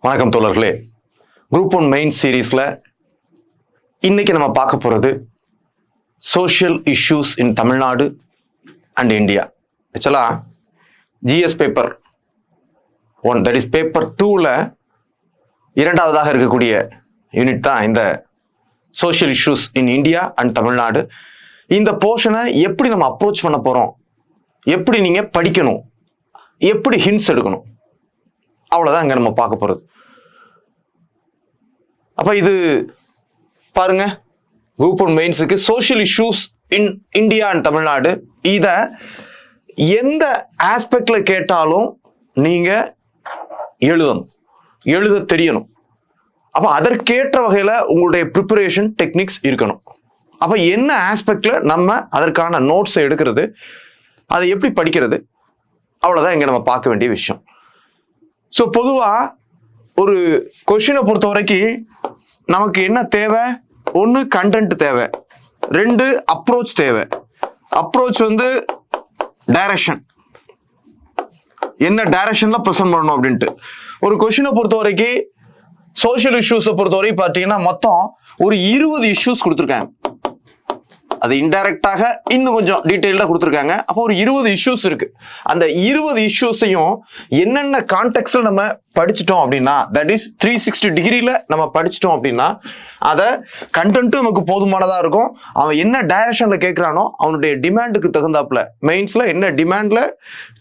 வணக்கம் தோழர்களே. Group 1 main சீரீஸ்ல இன்னைக்கு நம்ம பார்க்க போறது social issues in Tamil Nadu and India. ஆக்சுவலா GS paper 1, that is paper 2ல இரண்டாவதாக இருக்கக்கூடிய யூனிட் தான் இந்த social issues in India and Tamil Nadu. இந்த போர்ஷனை எப்படி நம்ம அப்ரோச் பண்ண போறோம், எப்படி நீங்க படிக்கணும், எப்படி ஹிண்ட்ஸ் எடுக்கணும், அவ்வளவுதான் இங்க நம்ம பார்க்க போறது. அப்ப இது பாருங்க, குரூப் 1 மெயின்ஸுக்கு social issues in India and Tamil Nadu. இத எந்த ஆஸ்பெக்ட்ல கேட்டாலும் நீங்க எழுதணும், எழுத தெரியணும். அப்ப அதற்கேற்ற வகையில உங்களுடைய ப்ரிப்பரேஷன் டெக்னிக்ஸ் இருக்கணும். அப்ப என்ன ஆஸ்பெக்ட்ல நம்ம அதற்கான நோட்ஸ் எடுக்கிறது, அதை எப்படி படிக்கிறது, அவ்வளவுதான் இங்க நம்ம பார்க்க வேண்டிய விஷயம். ஸோ பொதுவா ஒரு கொஸ்டினை பொறுத்த வரைக்கும் நமக்கு என்ன தேவை? 1 கண்டென்ட் தேவை, 2 அப்ரோச் தேவை. அப்ரோச் வந்து டைரக்ஷன், என்ன டைரக்ஷன்ல ப்ரெசென்ட் பண்ணணும் அப்படின்ட்டு. ஒரு கொஸ்டினை பொறுத்த வரைக்கும் சோஷியல் இஷ்யூஸை பொறுத்த வரைக்கும் பார்த்தீங்கன்னா மொத்தம் ஒரு 20 இஷ்யூஸ் கொடுத்துருக்காங்க. அது இன்டைரக்டாக இன்னும் கொஞ்சம் டீட்டெயில்டாக கொடுத்துருக்காங்க. அப்போ ஒரு 20 இஷ்யூஸ் இருக்கு. அந்த 20 இஷ்யூஸையும் என்னென்ன கான்டெக்ட்ல நம்ம படிச்சிட்டோம் அப்படின்னா, தட் இஸ் 360 டிகிரியில நம்ம படிச்சிட்டோம் அப்படின்னா அதை கண்டென்ட்டும் நமக்கு போதுமானதா இருக்கும். அவன் என்ன டைரக்ஷன்ல கேட்கிறானோ அவனுடைய டிமாண்டுக்கு தகுந்தாப்புல, மெயின்ஸ்ல என்ன டிமாண்ட்ல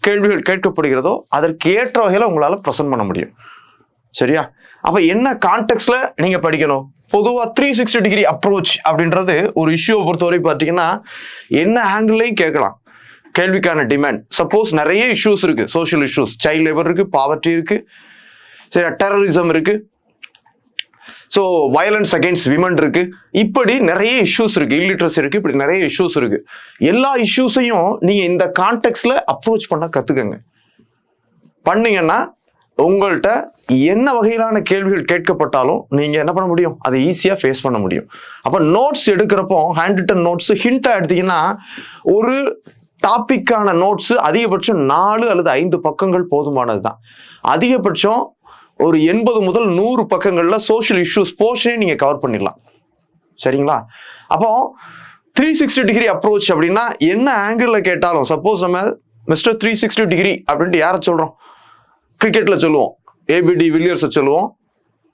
கேள்விகள் கேட்கப்படுகிறதோ அதற்கு ஏற்ற வகையில உங்களால ப்ரெசென்ட் பண்ண முடியும். சரியா? அப்ப என்ன கான்டெக்ட்ல நீங்க படிக்கணும்? பொதுவா 360 டிகிரி அப்ரோச் அப்படின்றது ஒரு இஷ்யூவை பொறுத்தவரை பார்த்தீங்கன்னா என்ன ஆங்கிள்லையும் கேட்கலாம். கேள்விக்கான டிமாண்ட், சப்போஸ் நிறைய இஷ்யூஸ் இருக்கு, சோஷியல் இஷ்யூஸ், சைல்ட் லேபர் இருக்கு, பாவர்ட்டி இருக்கு, சரி, டெரரிசம் இருக்கு, ஸோ வயலன்ஸ் அகெயின்ஸ்ட் விமன் இருக்கு, இப்படி நிறைய இஷ்யூஸ் இருக்கு, இல்லிட்ரஸி இருக்கு, இப்படி நிறைய இஷ்யூஸ் இருக்கு. எல்லா இஷ்யூஸையும் நீங்க இந்த கான்டெக்ட்ல அப்ரோச் பண்ண கத்துக்கங்க. பண்ணீங்கன்னா உங்கள்கிட்ட என்ன வகையிலான கேள்விகள் கேட்கப்பட்டாலும் நீங்க என்ன பண்ண முடியும், அதை ஈஸியா ஃபேஸ் பண்ண முடியும். அப்ப நோட்ஸ் எடுக்கிறப்போ ஹேண்ட் ரிட்டன் நோட்ஸ் ஹிண்டா எடுத்தீங்கன்னா ஒரு டாபிக்கான நோட்ஸ் அதிகபட்சம் 4 அல்லது 5 பக்கங்கள் போதுமானது தான். அதிகபட்சம் ஒரு 80 முதல் 100 பக்கங்கள்ல சோஷியல் இஷ்யூஸ் போர்ஷனே நீங்க கவர் பண்ணிடலாம். சரிங்களா? அப்போ 360 டிகிரி அப்ரோச் அப்படின்னா என்ன ஆங்கிள் கேட்டாலும், சப்போஸ் நம்ம மிஸ்டர் 360 டிகிரி அப்படின்ட்டு யாரை சொல்றோம்? கிரிக்கெட்ல சொல்லுவோம், ஏபிடி வில்லியர்ஸை சொல்லுவோம்.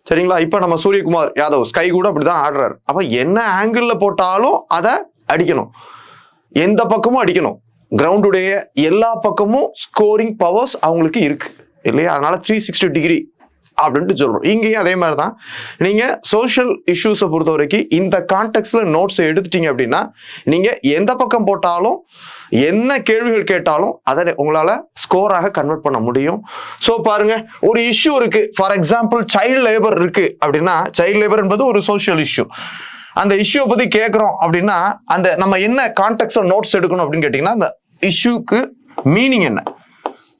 சரிங்களா? இப்ப நம்ம சூரியகுமார் யாதவ் ஸ்கை கூட அப்படிதான் ஆடுறாரு. அப்ப என்ன ஆங்கிள் போட்டாலும் அதை அடிக்கணும், எந்த பக்கமும் அடிக்கணும். கிரவுண்டுடைய எல்லா பக்கமும் ஸ்கோரிங் பவர்ஸ் அவங்களுக்கு இருக்கு இல்லையா? அதனால 360 டிகிரி அப்படின்ட்டு சொல்றோம். இங்கேயும் அதே மாதிரி தான். நீங்க சோஷியல் இஷ்யூஸை பொறுத்த வரைக்கும் இந்த கான்டெக்ட்ல நோட்ஸ் எடுத்துட்டீங்க அப்படின்னா நீங்க எந்த பக்கம் போட்டாலும் என்ன கேள்விகள் கேட்டாலும் அதை உங்களால ஸ்கோராக கன்வெர்ட் பண்ண முடியும். ஸோ பாருங்க, ஒரு இஷ்யூ இருக்கு, ஃபார் எக்ஸாம்பிள் சைல்ட் லேபர் இருக்கு அப்படின்னா, சைல்ட் லேபர் என்பது ஒரு சோஷியல் இஷ்யூ. அந்த இஷ்யூவை பத்தி கேட்கிறோம் அப்படின்னா அந்த நம்ம என்ன கான்டெக்ட்ல நோட்ஸ் எடுக்கணும் அப்படின்னு கேட்டீங்கன்னா அந்த இஷ்யூக்கு மீனிங் என்ன,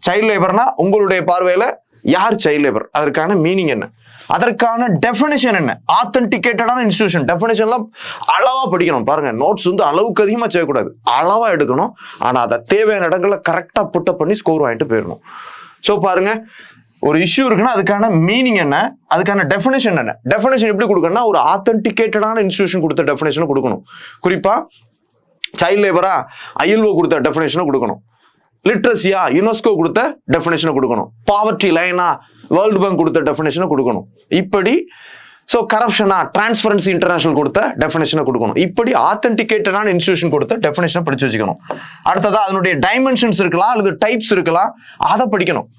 சைல்ட் லேபர்னா உங்களுடைய பார்வையில யார் சைல்ட் லேபர், அதற்கான மீனிங் என்ன, அதற்கான டெஃபினேஷன் என்ன, ஆத்தென்டிகேட்டடான இன்ஸ்டிடியூஷன் டெஃபினேஷன்லாம் அளவா படிக்கணும். பாருங்க, நோட்ஸ் வந்து அளவுக்கு அதிகமாக செய்யக்கூடாது, அளவா எடுக்கணும். ஆனா அதை தேவையான இடங்கள்ல கரெக்டா புட்டப் பண்ணி ஸ்கோர் வாங்கிட்டு போயிடணும். ஸோ பாருங்க, ஒரு இஷ்யூ இருக்குன்னா அதுக்கான மீனிங் என்ன, அதுக்கான டெஃபினேஷன் என்ன. டெஃபினேஷன் எப்படி கொடுக்கணும்னா ஒரு ஆத்தென்டிகேட்டடான இன்ஸ்டிடியூஷன் கொடுத்த டெஃபினேஷனை கொடுக்கணும். குறிப்பா சைல்ட் லேபரா ILO கொடுத்த டெஃபினேஷனை கொடுக்கணும், லிட்ரஸியா யுனெஸ்கோ கொடுத்த டெஃபினேஷனை கொடுக்கணும், பாவர்ட்டி லைனா வேர்ல்டு பேங்க் கொடுத்த டெஃபினேஷனை கொடுக்கணும். இப்படி ஸோ கரப்ஷனா டிரான்ஸ்பரன்சி இன்டர்நேஷனல் கொடுத்த டெஃபினேஷனை கொடுக்கணும். இப்படி ஆத்தென்டிகேட்டடான இன்ஸ்டிடியூஷன் கொடுத்த டெஃபினேஷனை படிச்சு வச்சுக்கணும். அடுத்ததா அதனுடைய டைமென்ஷன்ஸ் இருக்கலாம் அல்லது டைப்ஸ் இருக்கலாம், அதை படிக்கணும்.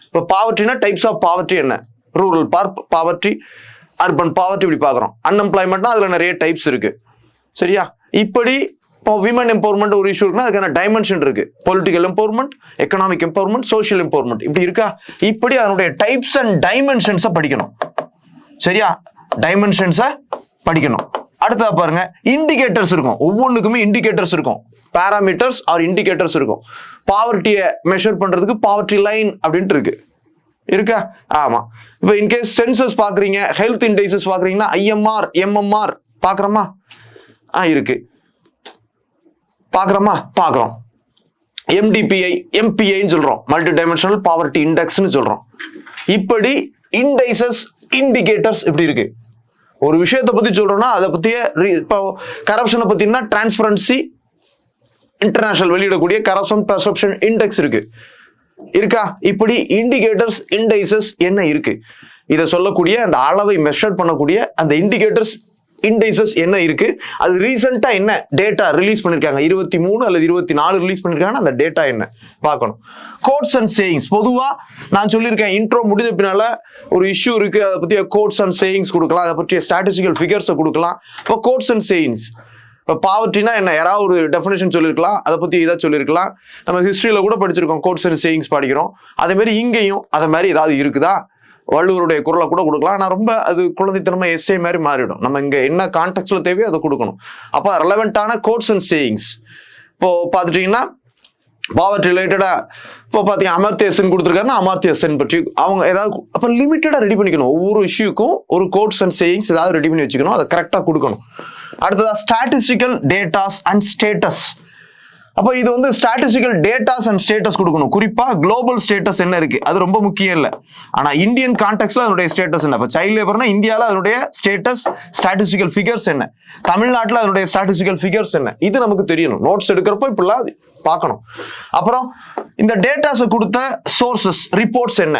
இப்போ பாவர்ட்டினா டைப்ஸ் ஆஃப் பாவர்ட்டி என்ன, ரூரல் பாவர்ட்டி, அர்பன் பாவர்ட்டி, இப்படி பார்க்குறோம். அன்எம்ப்ளாய்மெண்ட்னா அதில் நிறைய டைப்ஸ் இருக்கு. சரியா? இப்படி இப்போ விமன் எம்பவர்மெண்ட் ஒரு இஷ்யூ இருக்குன்னா அதுக்கான டைமென்ஷன் இருக்கு, political empowerment, economic empowerment, social empowerment, இப்படி இருக்கா. இப்படி அதனுடைய டைப்ஸ் அண்ட் டைமென்ஷன்ஸை படிக்கணும். சரியா? டைமென்ஷன்ஸை படிக்கணும். அடுத்ததா பாருங்க, இண்டிகேட்டர்ஸ் இருக்கும், ஒவ்வொன்றுக்குமே இண்டிகேட்டர்ஸ் இருக்கும், பாராமீட்டர்ஸ் ஆர் இண்டிகேட்டர்ஸ் இருக்கும். பாவர்ட்டியை மெஷர் பண்றதுக்கு பாவர்ட்டி லைன் அப்படின்ட்டு இருக்கு, இருக்கா? ஆமா. இப்போ இன்கேஸ் சென்சஸ் பாக்குறீங்க, ஹெல்த் இண்டைசஸ் பாக்குறீங்கன்னா IMR MMR பாக்குறோமா? இருக்கு, பாக்குறோமா? பாக்குறோம். MDPI MPI சொல்றோம், மல்டி டைமென்ஷனல் பாவர்ட்டி இண்டெக்ஸ்னு சொல்றோம். இப்படி இண்டைசஸ், இண்டிகேட்டர்ஸ் இப்படி இருக்கு. ஒரு விஷயத்தை பத்தி சொல்றோம்னா அதை பத்திய இப்போ கரப்ஷனை பத்தினா டிரான்ஸ்பரன்சி இன்டர்நேஷனல் வெளியிடக்கூடிய கரப்ஷன் பெர்செப்ஷன் இண்டெக்ஸ் இருக்கா. இப்படி இண்டிகேட்டர்ஸ், இண்டைசஸ் என்ன இருக்கு, இதை சொல்லக்கூடிய அந்த அளவை மெஷர் பண்ணக்கூடிய அந்த இண்டிகேட்டர்ஸ், இண்டைசஸ் என்ன இருக்கு, அது ரீசெண்டா என்ன டேட்டா ரிலீஸ் பண்ணிருக்காங்க, 23 அல்லது 24 ரிலீஸ் பண்ணிருக்காங்க, அந்த டேட்டா என்ன பார்க்கணும். கோட்ஸ் அண்ட் சேயிங்ஸ், பொதுவா நான் சொல்லியிருக்கேன் இன்ட்ரோ முடிஞ்ச பின்னால ஒரு இஷ்யூ இருக்கு, அதை பற்றிய கோட்ஸ் அண்ட் சேயிங்ஸ் கொடுக்கலாம், அதை பற்றிய ஸ்டாட்டிஸ்டிக்கல் ஃபிகர்ஸை கொடுக்கலாம். இப்போ கோட்ஸ் அண்ட் சேயிங்ஸ், இப்போ பாவர்ட்டினா என்ன, யாராவது ஒரு டெஃபினேஷன் சொல்லியிருக்கலாம், அதை பற்றி இதாக சொல்லியிருக்கலாம். நம்ம ஹிஸ்ட்ரியில் கூட படிச்சிருக்கோம், கோட்ஸ் அண்ட் சேயிங்ஸ் படிக்கிறோம். அதே மாதிரி இங்கேயும் அதை மாதிரி ஏதாவது இருக்குதா, வள்ளுவருடைய குரலை கூட கொடுக்கலாம். ஆனால் ரொம்ப அது குழந்தைத்தனமா எஸ்ஏ மாதிரி மாறிடும். நம்ம இங்கே என்ன கான்டெக்ட்ல தேவையோ அதை கொடுக்கணும். அப்போ ரெலவெண்டான கோட்ஸ் அண்ட் சேயிங்ஸ் இப்போ பார்த்துட்டீங்கன்னா பாவர்ட்டி ரிலேட்டடா இப்போ பார்த்தீங்கன்னா அமர்த்திய சென் கொடுத்துருக்காருன்னா அமர்த்திய சென் பற்றி அவங்க ஏதாவது அப்போ லிமிட்டடாக ரெடி பண்ணிக்கணும். ஒவ்வொரு இஷ்யூக்கும் ஒரு கோட்ஸ் அண்ட் சேயிங்ஸ் ஏதாவது ரெடி பண்ணி வச்சுக்கணும், அதை கரெக்டாக கொடுக்கணும். அடுத்ததா ஸ்டாட்டிஸ்டிக்கல் டேட்டாஸ் அண்ட் ஸ்டேட்டஸ். அப்போ இது வந்து ஸ்டாட்டிஸ்டிக்கல் டேட்டாஸ் அண்ட் ஸ்டேட்டஸ் கொடுக்கணும். குறிப்பா குளோபல் ஸ்டேட்டஸ் என்ன இருக்கு அது ரொம்ப முக்கியம் இல்லை, ஆனா இந்தியன் கான்டெக்ட்ல அதனுடைய ஸ்டேட்டஸ் என்ன. இப்போ சைல்ட் லேபர்னா இந்தியாவில் அதனுடைய ஸ்டேட்டஸ் ஸ்டாட்டிஸ்டிக்கல் ஃபிகர்ஸ் என்ன, தமிழ்நாட்டில் அதனுடைய ஸ்டாட்டிஸ்டிக்கல் ஃபிகர்ஸ் என்ன, இது நமக்கு தெரியணும். நோட்ஸ் எடுக்கிறப்போ இப்படிலாம் பார்க்கணும். அப்புறம் இந்த டேட்டாஸை கொடுத்த சோர்சஸ், ரிப்போர்ட்ஸ் என்ன,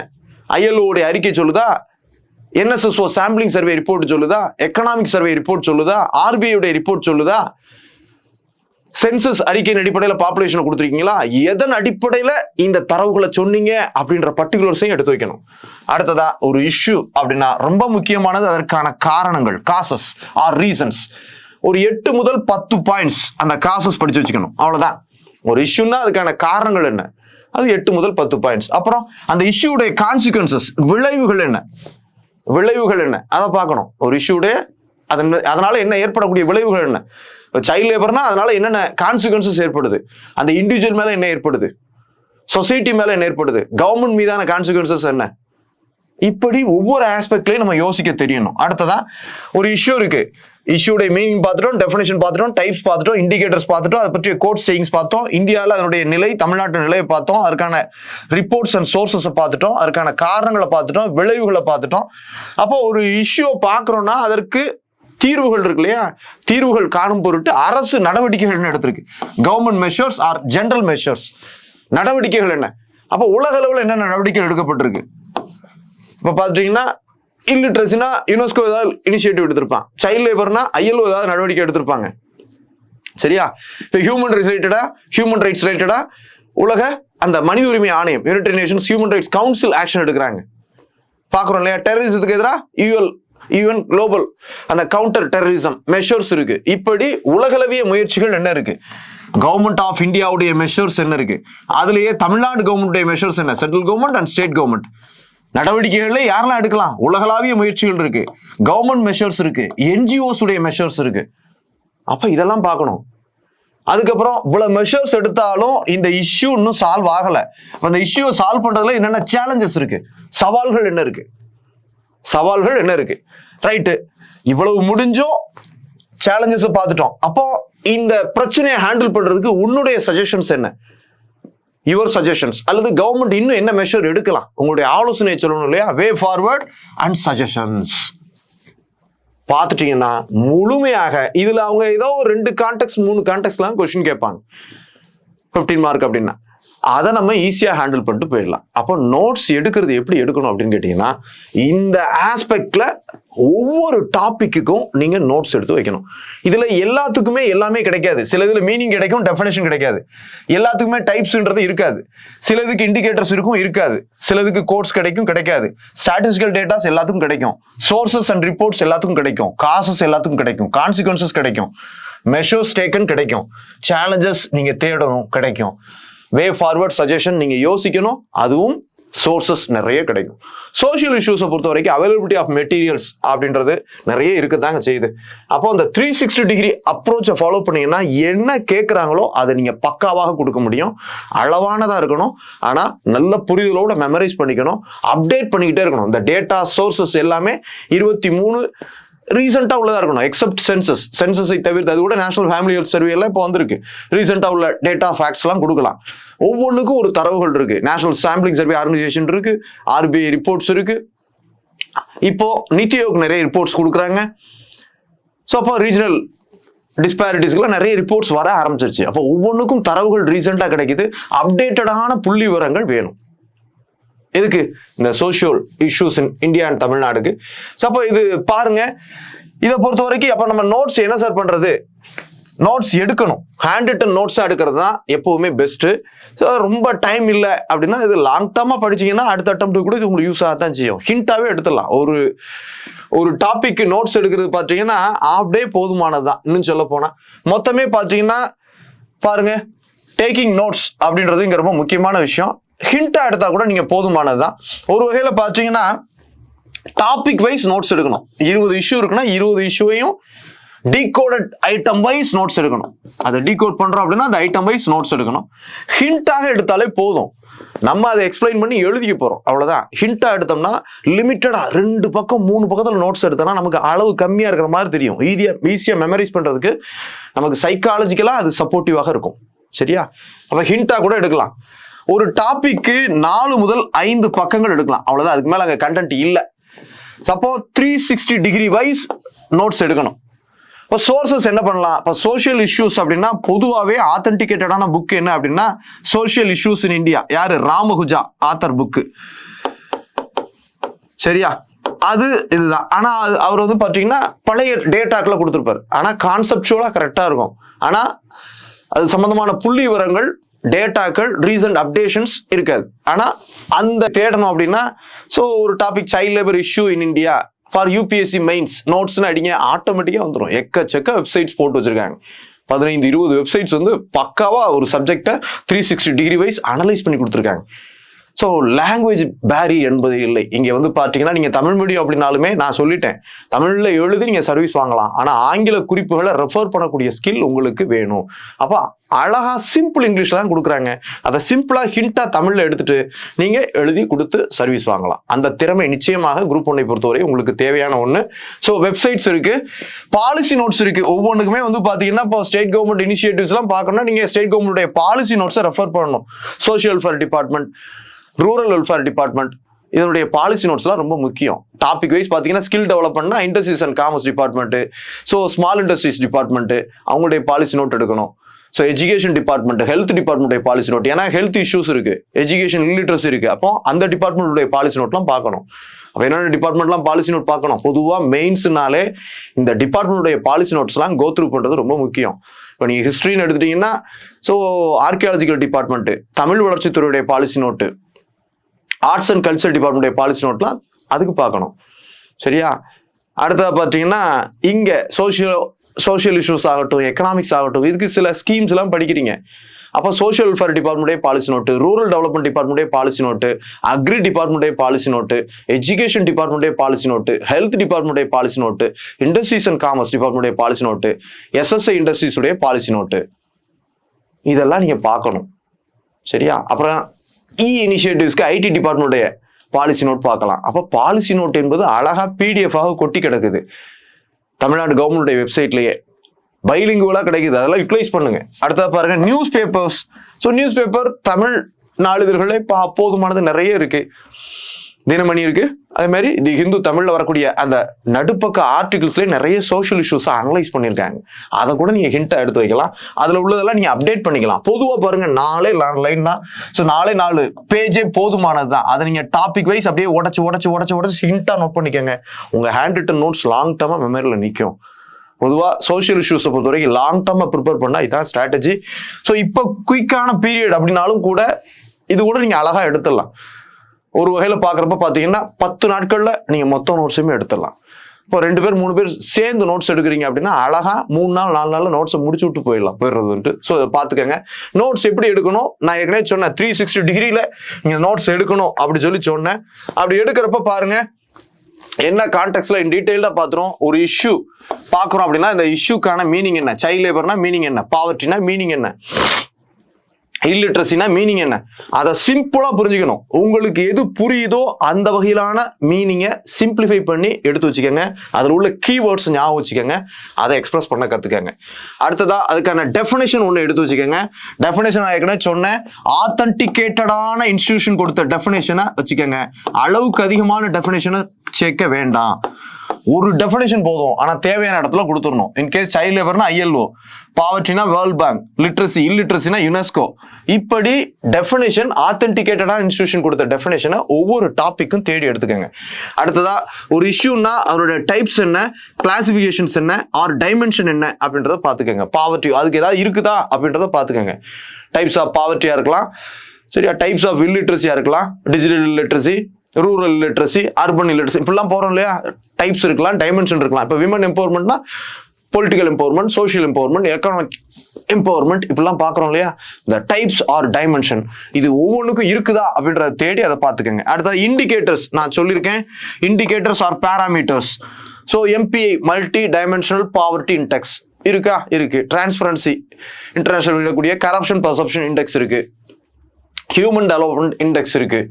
ILO உடைய அறிக்கை சொல்லுதா, NSSO சாம்பிளிங் சர்வே ரிப்போர்ட் சொல்லுதா, எக்கனாமிக் சர்வே ரிப்போர்ட் சொல்லுதா, RBI உடைய ரிப்போர்ட் சொல்லுதா, சென்சஸ் அறிக்கையின் அடிப்படையில் பாப்புலேஷனை கொடுத்துருக்கீங்களா, எதன் அடிப்படையில் இந்த தரவுகளை சொன்னீங்க அப்படின்ற பர்டிகுலர்ஸையும் எடுத்து வைக்கணும். அடுத்ததா ஒரு இஷ்யூ அப்படின்னா ரொம்ப முக்கியமானது அதற்கான காரணங்கள், காசஸ் ஆர் ரீசன்ஸ். ஒரு 8 முதல் 10 பாயிண்ட்ஸ் அந்த காசஸ் படிச்சு வச்சுக்கணும். அவ்வளவுதான். ஒரு இஷ்யூன்னா அதுக்கான காரணங்கள் என்ன, அது 8 முதல் 10 பாயிண்ட்ஸ். அப்புறம் அந்த இஷ்யூடைய கான்சிக்வன்சஸ், விளைவுகள் என்ன, விளைவுகள் என்ன அதை பார்க்கணும். ஒரு இஷ்யூடைய அதனால என்ன ஏற்படக்கூடிய விளைவுகள் என்ன. சைல்ட் லேபர்னா அதனால என்னென்ன கான்சிக்வன்சஸ் ஏற்படுது, அந்த இண்டிவிஜுவல் மேல என்ன ஏற்படுது, சொசைட்டி மேல என்ன ஏற்படுது, கவர்மெண்ட் மீதான கான்சிக்வன்சஸ் என்ன, இப்படி ஒவ்வொரு ஆஸ்பெக்ட்லயும் நம்ம யோசிக்க தெரியணும். அடுத்ததா ஒரு இஷ்யூ இருக்கு, இஷ்யூடைய மீனிங் பார்த்துட்டோம், டெஃபினேஷன் பார்த்துட்டோம், டைப்ஸ் பார்த்துட்டோம், இண்டிகேட்டர்ஸ் பார்த்துட்டோம், அதை பற்றிய கோட் சேயிங்ஸ் பார்த்தோம், இந்தியாவில் அதனுடைய நிலை, தமிழ்நாட்டு நிலையை பார்த்தோம், அதுக்கான ரிப்போர்ட்ஸ் அண்ட் சோர்சஸை பார்த்துட்டோம், அதுக்கான காரணங்களை பார்த்துட்டோம், விளைவுகளை பார்த்துட்டோம். அப்போ ஒரு இஷ்யூவை பார்க்குறோம்னா அதற்கு தீர்வுகள் இருக்கு இல்லையா, தீர்வுகள் காணும் பொருட்டு அரசு நடவடிக்கைகள் எடுத்திருக்கு. Government measures or general measures, நடவடிக்கைகள் என்ன. அப்போ உலக அளவில் என்னென்ன நடவடிக்கைகள் எடுக்கப்பட்டிருக்கு. இப்போ பார்த்துட்டீங்கன்னா இல்லிட்ரஸினா யுனெஸ்கோ ஏதாவது இனிஷியேட்டிவ் எடுத்திருப்பான், சைல்ட் லேபர்னா ILO ஏதாவது நடவடிக்கை எடுத்திருப்பாங்க. சரியா. இப்போ ஹியூமன் ரைட்ஸ் ரிலேட்டடா உலக அந்த மனித உரிமை ஆணையம், United Nations Human Rights Council action எடுக்கிறாங்க. பார்க்குறோம் இல்லையா. டெரரிசத்துக்கு எதிராக UN குளோபல் அந்த கவுண்டர் டெரரிசம் மெஷர்ஸ் இருக்கு. இப்படி உலகளவிய முயற்சிகள் என்ன இருக்கு, கவர்மெண்ட் ஆஃப் இந்தியாவுடைய மெஷர்ஸ் என்ன இருக்கு, அதுலயே தமிழ்நாடு கவர்மெண்ட் மெஷர்ஸ் என்ன, central government and state government நடவடிக்கைகள்ல யாரெல்லாம் எடுக்கலாம், உலகளாவிய முயற்சிகள் இருக்கு, கவர்மெண்ட் மெஷர்ஸ் இருக்கு, NGOs உடைய மெஷர்ஸ் இருக்கு. அப்ப இதெல்லாம் பார்க்கணும். அதுக்கப்புறம் இவ்வளவு மெஷர்ஸ் எடுத்தாலும் இந்த இஷ்யூ இன்னும் சால்வ் ஆகல. அந்த இஷ்யூ சால்வ் பண்றதுல என்னென்ன சேலஞ்சஸ் இருக்கு, சவால்கள் என்ன இருக்கு, சவால்கள் என்ன இருக்கு. ரைட்டு, இவ்வளவு முடிஞ்சும் சேலஞ்சஸ் பார்த்துட்டோம். அப்போ இந்த பிரச்சனையை ஹேண்டில் பண்றதுக்கு உன்னுடைய சஜஷன்ஸ் என்ன, யுவர் சஜஷன்ஸ், அல்லது கவர்மெண்ட் இன்னும் என்ன மெஷர் எடுக்கலாம், உங்களுடைய ஆலோசனை சொல்லணும் இல்லையா. வே ஃபார்வர்ட் அண்ட் சஜஷன்ஸ் பார்த்துட்டீங்கன்னா முழுமையாக இதுல அவங்க ஏதோ ஒரு 2 கான்டெக்ட் 3 கான்டெக்ட்லாம் கொஸ்டின் கேட்பாங்க 15 மார்க் அப்படின்னா அதை நம்ம ஈஸியா ஹேண்டில் பண்ணிட்டு போயிடலாம். அப்போ நோட்ஸ் எடுக்கிறது எப்படி எடுக்கணும் அப்படின்னு கேட்டீங்கன்னா இந்த ஆஸ்பெக்ட்ல ஒவ்வொரு டாபிக்குக்கும் நீங்க நோட்ஸ் எடுத்து வைக்கணும். இதுல எல்லாத்துக்குமே எல்லாமே கிடைக்காது. சில இதுல மீனிங் கிடைக்கும், டெஃபினேஷன் கிடைக்காது. எல்லாத்துக்குமே டைப்ஸ்ன்றது இருக்காது. சிலதுக்கு இண்டிகேட்டர்ஸ் இருக்கும், இருக்காது. சிலதுக்கு கோட்ஸ் கிடைக்கும், கிடைக்காது. ஸ்டாட்டிஸ்டிக்கல் டேட்டாஸ் எல்லாத்துக்கும் கிடைக்கும், சோர்சஸ் அண்ட் ரிப்போர்ட்ஸ் எல்லாத்துக்கும் கிடைக்கும், காசஸ் எல்லாத்துக்கும் கிடைக்கும், கான்சிக்வன்சஸ் கிடைக்கும், மெஷர்ஸ் டேக்கன் கிடைக்கும், சேலஞ்சஸ் நீங்க தேடணும் கிடைக்கும், வே ஃபார்வர்ட் சஜஷன் நீங்க யோசிக்கணும், அதுவும் சோர்சஸ் நிறைய கிடைக்கும். சோஷியல் இஷ்யூஸை பொறுத்த வரைக்கும் அவைலபிலிட்டி ஆஃப் மெட்டீரியல்ஸ் அப்படின்றது நிறைய இருக்கதாங்க செய்யுது. அப்போ அந்த 360 டிகிரி அப்ரோச்சை ஃபாலோ பண்ணீங்கன்னா என்ன கேட்குறாங்களோ அதை நீங்க பக்காவாக கொடுக்க முடியும். அளவானதா இருக்கணும், ஆனா நல்ல புரிதலோட மெமரைஸ் பண்ணிக்கணும், அப்டேட் பண்ணிக்கிட்டே இருக்கணும். இந்த டேட்டா சோர்சஸ் எல்லாமே 23 ரீசெண்டா உள்ளதா இருக்கணும். எக்ஸப்ட் சென்சஸை தவிர்த்து, அது கூட நேஷனல் ஃபேமிலி ஹெல்த் சர்வே எல்லாம் இப்போ வந்திருக்கு. ரீசெண்டா உள்ள டேட்டா ஃபேக்ட்ஸ் எல்லாம் கொடுக்கலாம். ஒவ்வொன்றுக்கும் ஒரு தரவுகள் இருக்கு. நேஷனல் சாம்பிளிங் சர்வே ஆர்கனைசேஷன் இருக்கு, RBI ரிப்போர்ட்ஸ் இருக்கு, இப்போ நித்தி ஆயோக் நிறைய ரிப்போர்ட்ஸ் கொடுக்குறாங்க. ஸோ அப்போ ரீஜனல் டிஸ்பாரிட்டிஸ்க்குலாம் நிறைய ரிப்போர்ட்ஸ் வர ஆரம்பிச்சிருச்சு. அப்போ ஒவ்வொன்றுக்கும் தரவுகள் ரீசெண்டாக கிடைக்குது. அப்டேட்டடான புள்ளி விவரங்கள் வேணும். எதுக்கு? இந்த social issues in India and தமிழ்நாடுக்கு. ஸோ அப்போ இது பாருங்க, இதை பொறுத்த வரைக்கும் அப்போ நம்ம நோட்ஸ் என்ன சார் பண்றது? நோட்ஸ் எடுக்கணும். ஹேண்ட் ரிட்டன் நோட்ஸ் எடுக்கிறது தான் எப்பவுமே பெஸ்ட். ஸோ ரொம்ப டைம் இல்லை அப்படின்னா இது லாங் டர்மா படிச்சீங்கன்னா அடுத்த அட்டம்ப்ட் கூட இது உங்களுக்கு யூஸ் ஆகத்தான் செய்யும். ஹிண்டாவே எடுத்துடலாம். ஒரு டாபிக் நோட்ஸ் எடுக்கிறது பார்த்தீங்கன்னா ஆஃப் டே போதுமானது தான். இன்னும் சொல்ல போனா மொத்தமே பார்த்தீங்கன்னா பாருங்க, டேக்கிங் நோட்ஸ் அப்படின்றது இங்க ரொம்ப முக்கியமான விஷயம். ஹிண்டா எடுத்தா கூட நீங்க போதுமானது தான். ஒரு வகையில பார்த்தீங்கன்னா டாபிக் வைஸ் நோட்ஸ் எடுக்கணும். 20 இஷ்யூ இருக்குன்னா 20 இஷ்யூவையும் டீகோடட் ஐட்டம் வைஸ் நோட்ஸ் எடுக்கணும். அதை டீகோட் பண்றோம் அப்படின்னா அந்த ஐட்டம் வைஸ் நோட்ஸ் எடுக்கணும். ஹிண்டாக எடுத்தாலே போதும். நம்ம அதை எக்ஸ்பிளைன் பண்ணி எழுதிக்க போறோம், அவ்வளவுதான். ஹிண்டா எடுத்தோம்னா லிமிட்டடா 2 பக்கம் 3 பக்கத்துல நோட்ஸ் எடுத்தோம்னா நமக்கு அளவு கம்மியா இருக்கிற மாதிரி தெரியும். ஈஸியா மெமரைஸ் பண்றதுக்கு நமக்கு சைக்காலஜிக்கலா அது சப்போர்ட்டிவாக இருக்கும். சரியா? அப்ப ஹிண்டா கூட எடுக்கலாம். ஒரு டாபிக்கு 4 முதல் 5 பக்கங்கள் எடுக்கலாம், அவ்வளவுதான். அதுக்கு மேல அங்க கண்டென்ட் இல்லை. சப்போ 360 டிகிரி வைஸ் நோட்ஸ் எடுக்கணும். இப்போ சோர்சஸ் என்ன பண்ணலாம்? இப்போ சோஷியல் இஷ்யூஸ் அப்படின்னா பொதுவாகவே ஆத்தென்டிகேட்டடான புக் என்ன அப்படின்னா சோஷியல் இஷ்யூஸ் இன் இந்தியா. யாரு? ராமகுஜா ஆத்தர் புக்கு. சரியா? அது இதுதான். ஆனா அவர் வந்து பாத்தீங்கன்னா பழைய டேட்டாக்களை கொடுத்துருப்பாரு. ஆனா கான்செப்டுவலா கரெக்டா இருக்கும். ஆனா அது சம்பந்தமான புள்ளி விவரங்கள், டேட்டாக்கள், ரீசன்ட் அப்டேஷன்ஸ் இருக்காது. ஆனா அந்த தேடணும் அப்படின்னா ஸோ ஒரு topic child labour issue in India for UPSC mains நோட்ஸ்னு அடிங்க, ஆட்டோமேட்டிக்காக வந்துடும். எக்கச்சக்க வெப்சைட்ஸ் போட்டு வச்சிருக்காங்க. 15-20 வெப்சைட்ஸ் வந்து பக்காவா ஒரு சப்ஜெக்டை 360 டிகிரி வைஸ் அனலைஸ் பண்ணி கொடுத்துருக்காங்க. ஸோ லாங்குவேஜ் பேரி என்பது இல்லை. இங்கே வந்து பார்த்தீங்கன்னா நீங்கள் தமிழ் மீடியம் அப்படின்னாலுமே நான் சொல்லிட்டேன், தமிழில் எழுதி நீங்கள் சர்வீஸ் வாங்கலாம். ஆனால் ஆங்கில குறிப்புகளை ரெஃபர் பண்ணக்கூடிய ஸ்கில் உங்களுக்கு வேணும். அப்போ அழகா சிம்பிள் இங்கிலீஷ்ல தான் கொடுக்குறாங்க. அதை சிம்பிளா ஹிண்டா தமிழ்ல எடுத்துட்டு நீங்க எழுதி கொடுத்து சர்வீஸ் வாங்கலாம். அந்த திறமை நிச்சயமாக குரூப் 1 பொறுத்தவரை உங்களுக்கு தேவையான ஒண்ணு. ஸோ வெப்சைட்ஸ் இருக்கு, பாலிசி நோட்ஸ் இருக்கு. ஒவ்வொன்றுக்குமே வந்து பாத்தீங்கன்னா இப்போ ஸ்டேட் கவர்மெண்ட் இனிஷியேட்டிவ்ஸ் எல்லாம் பார்க்கணும்னா நீங்க ஸ்டேட் கவர்மெண்ட் பாலிசி நோட்ஸை ரெஃபர் பண்ணணும். Social welfare department, rural welfare department, இதனுடைய பாலிசி நோட்ஸ்லாம் ரொம்ப முக்கியம். டாபிக் வைஸ் பார்த்தீங்கன்னா ஸ்கில் டெவலப்மெண்ட்னா industries and commerce department, so small industries department அவங்களுடைய பாலிசி நோட் எடுக்கணும். So education department, health department policy note, ஏன்னா ஹெல்த் இஷ்யூஸ் இருக்கு, எஜுகேஷன் இல்லிட்ரஸி இருக்கு. அப்போ அந்த டிபார்ட்மெண்ட்டுடைய பாலிசி நோட்லாம் பார்க்கணும். அப்போ என்னென்ன டிபார்ட்மெண்ட்லாம் பாலிசி நோட் பார்க்கணும்? பொதுவாக மெயின்ஸ்னாலே இந்த டிபார்ட்மெண்ட்டுடைய பாலிசி நோட்ஸ்லாம் கோ த்ரூ பண்ணுறது ரொம்ப முக்கியம். இப்போ நீங்கள் ஹிஸ்ட்ரின்னு எடுத்துட்டீங்கன்னா ஸோ ஆர்கியாலஜிக்கல் டிபார்ட்மெண்ட், தமிழ் வளர்ச்சித்துறையுடைய policy note, arts and culture department policy நோட்லாம் அதுக்கு பார்க்கணும். சரியா? அடுத்தது பார்த்தீங்கன்னா இங்கே சோஷியல் இஷ்யூஸ் ஆகட்டும், எக்கனாமிக்ஸ் ஆகட்டும், இதுக்கு சில ஸ்கீம்ஸ் எல்லாம் படிக்கிறீங்க. அப்போ சோஷியல் வெல்ஃபேர் டிபார்ட்மெண்ட்டே பாலிசி நோட்டு, ரூரல் டெவலப்மெண்ட் டிபார்ட்மெண்ட்டே பாலிசி நோட்டு, அக்ரி டிபார்ட்மெண்ட்டே பாலிசி நோட்டு, எஜுகேஷன் டிபார்ட்மெண்ட்டே பாலிசி நோட்டு, ஹெல்த் டிபார்ட்மெண்ட்டே policy note, industries and commerce டிபார்ட்மெண்ட்டே பாலிசி நோட்டு, எஸ்எஸ்ஐ இண்டஸ்ட்ரீஸ் உடைய பாலிசி நோட்டு, இதெல்லாம் நீங்க பார்க்கணும். சரியா? அப்புறம் இனிஷியேட்டிவ்ஸ்க்கு ஐடி டிபார்ட்மெண்ட்டுடைய பாலிசி நோட் பார்க்கலாம். அப்போ பாலிசி நோட் என்பது அழகா பிடிஎஃப் கொட்டி கிடக்குது தமிழ்நாடு கவர்மெண்ட் வெப்சைட்லயே, பைலிங்குவலா கிடைக்குது. அதெல்லாம் யூட்டிலைஸ் பண்ணுங்க. அடுத்தது பாருங்க newspapers. So newspaper Tamil நாளிதழ்களே போதுமானது நிறைய இருக்கு. தினமணி இருக்கு, அதே மாதிரி தி ஹிந்து தமிழ்ல வரக்கூடிய அந்த நடுப்பக்க ஆர்டிகிள்ஸ்லேயே நிறைய சோஷியல் இஷ்யூஸை அனலைஸ் பண்ணியிருக்காங்க. அதை கூட நீங்க ஹிண்டா எடுத்து வைக்கலாம். அதுல உள்ளதெல்லாம் நீங்க அப்டேட் பண்ணிக்கலாம். பொதுவாக பாருங்க 4 லைன் தான். ஸோ 4 பேஜே போதுமானது தான். அதை நீங்க டாபிக் வைஸ் அப்படியே உடச்சு ஹிண்டா நோட் பண்ணிக்கோங்க. உங்க hand written notes long derma மெமரியில் நிற்கும். பொதுவாக சோஷியல் இஷ்யூஸை பொறுத்த வரைக்கும் லாங் டர்மா ப்ரிப்பேர் பண்ணா இதான் ஸ்ட்ராட்டஜி. ஸோ இப்போ குயிக்கான பீரியட் அப்படின்னாலும் கூட இது கூட நீங்க அழகா எடுத்துடலாம். ஒரு வகையில் பார்க்குறப்ப பார்த்தீங்கன்னா 10 நாட்களில் நீங்கள் மொத்த நோட்ஸுமே எடுத்துடலாம். இப்போ 2 பேர் 3 பேர் சேர்ந்து நோட்ஸ் எடுக்கிறீங்க அப்படின்னா அழகா 3 நாள் 4 நாளில் நோட்ஸை முடிச்சு விட்டு போயிடுறதுன்ட்டு. ஸோ அதை பார்த்துக்கங்க. நோட்ஸ் எப்படி எடுக்கணும் நான் ஏற்கனவே சொன்னேன், 360 டிகிரியில் நீங்கள் நோட்ஸ் எடுக்கணும் அப்படி சொல்லி சொன்னேன். அப்படி எடுக்கிறப்ப பாருங்க என்ன கான்டெக்ட்ல இன் டீடைல்டா பாத்துறோம். ஒரு இஷ்யூ பாக்குறோம் அப்படின்னா இந்த இஷ்யூக்கான மீனிங் என்ன, சைல்ட் லேபர்னா மீனிங் என்ன, பாவர்ட்டினா மீனிங் என்ன, இல்லிட்ரஸினா மீனிங் என்ன, அதை சிம்பிளா புரிஞ்சுக்கணும். உங்களுக்கு எது புரியுதோ அந்த வகையிலான மீனிங்கை சிம்பிளிஃபை பண்ணி எடுத்து வச்சுக்கோங்க. அதில் உள்ள கீவேர்ட்ஸ் ஞாபகம் வச்சுக்கோங்க, அதை எக்ஸ்பிரஸ் பண்ண கற்றுக்கங்க. அடுத்ததா அதுக்கான டெஃபினேஷன் ஒன்று எடுத்து வச்சுக்கோங்க. டெஃபினேஷன் ஏற்கனவே சொன்னேன், ஆத்தன்டிகேட்டடான இன்ஸ்டிடியூஷன் கொடுத்த டெஃபினேஷனை வச்சுக்கோங்க. அளவுக்கு அதிகமான டெஃபினேஷனை சேர்க்க வேண்டாம். ஒரு டெஃபினேஷன் போதும், ஆனா தேவையான இடத்துல கொடுத்துடணும். இன்கேஸ் சைல்ட் லேபர்னா ILO, பாவர்ட்டினா வேர்ல்ட் பேங்க், லிட்ரஸி இல்லிட்ரஸினா யுனெஸ்கோ. இப்படி டெஃபினேஷன் ஆத்தென்டிகேட்டடான இன்ஸ்டிடியூஷன் கொடுத்த டெஃபினேஷனை ஒவ்வொரு டாபிக்கும் தேடி எடுத்துக்கோங்க. அடுத்ததா ஒரு இஷ்யூனா அதோட டைப்ஸ் என்ன, கிளாசிபிகேஷன்ஸ் என்ன, ஆர் டைமென்ஷன் என்ன அப்படின்றத பார்த்துக்கோங்க. பாவர்ட்டி அதுக்கு ஏதாவது இருக்குதா அப்படின்றத பார்த்துக்கோங்க. டைப்ஸ் ஆஃப் பாவர்ட்டியா இருக்கலாம், சரியா, டைப்ஸ் ஆஃப் இல்லிட்ரஸியா இருக்கலாம், digital illiteracy, rural literacy, urban illiteracy, இப்படிலாம் போகிறோம் இல்லையா. டைப்ஸ் இருக்கலாம், டைமென்ஷன் இருக்கலாம். இப்போ விமன் எம்பவர்மெண்ட்னா political empowerment, social empowerment, economic empowerment, இப்படிலாம் பார்க்குறோம் இல்லையா. இந்த டைப்ஸ் ஆர் டைமென்ஷன் இது ஒவ்வொன்றுக்கும் இருக்குதா அப்படின்றத தேடி அதை பார்த்துக்கோங்க. அடுத்தது இண்டிகேட்டர்ஸ் நான் சொல்லியிருக்கேன். Indicators or parameters. So MPI multi dimensional poverty index இருக்கா, இருக்கு. டிரான்ஸ்பரன்சி இன்டர்நேஷனல் இருக்கக்கூடிய கரப்ஷன் பர்செப்ஷன் இண்டெக்ஸ் இருக்கு. ஹியூமன் டெவலப்மெண்ட் இண்டெக்ஸ் இருக்கு,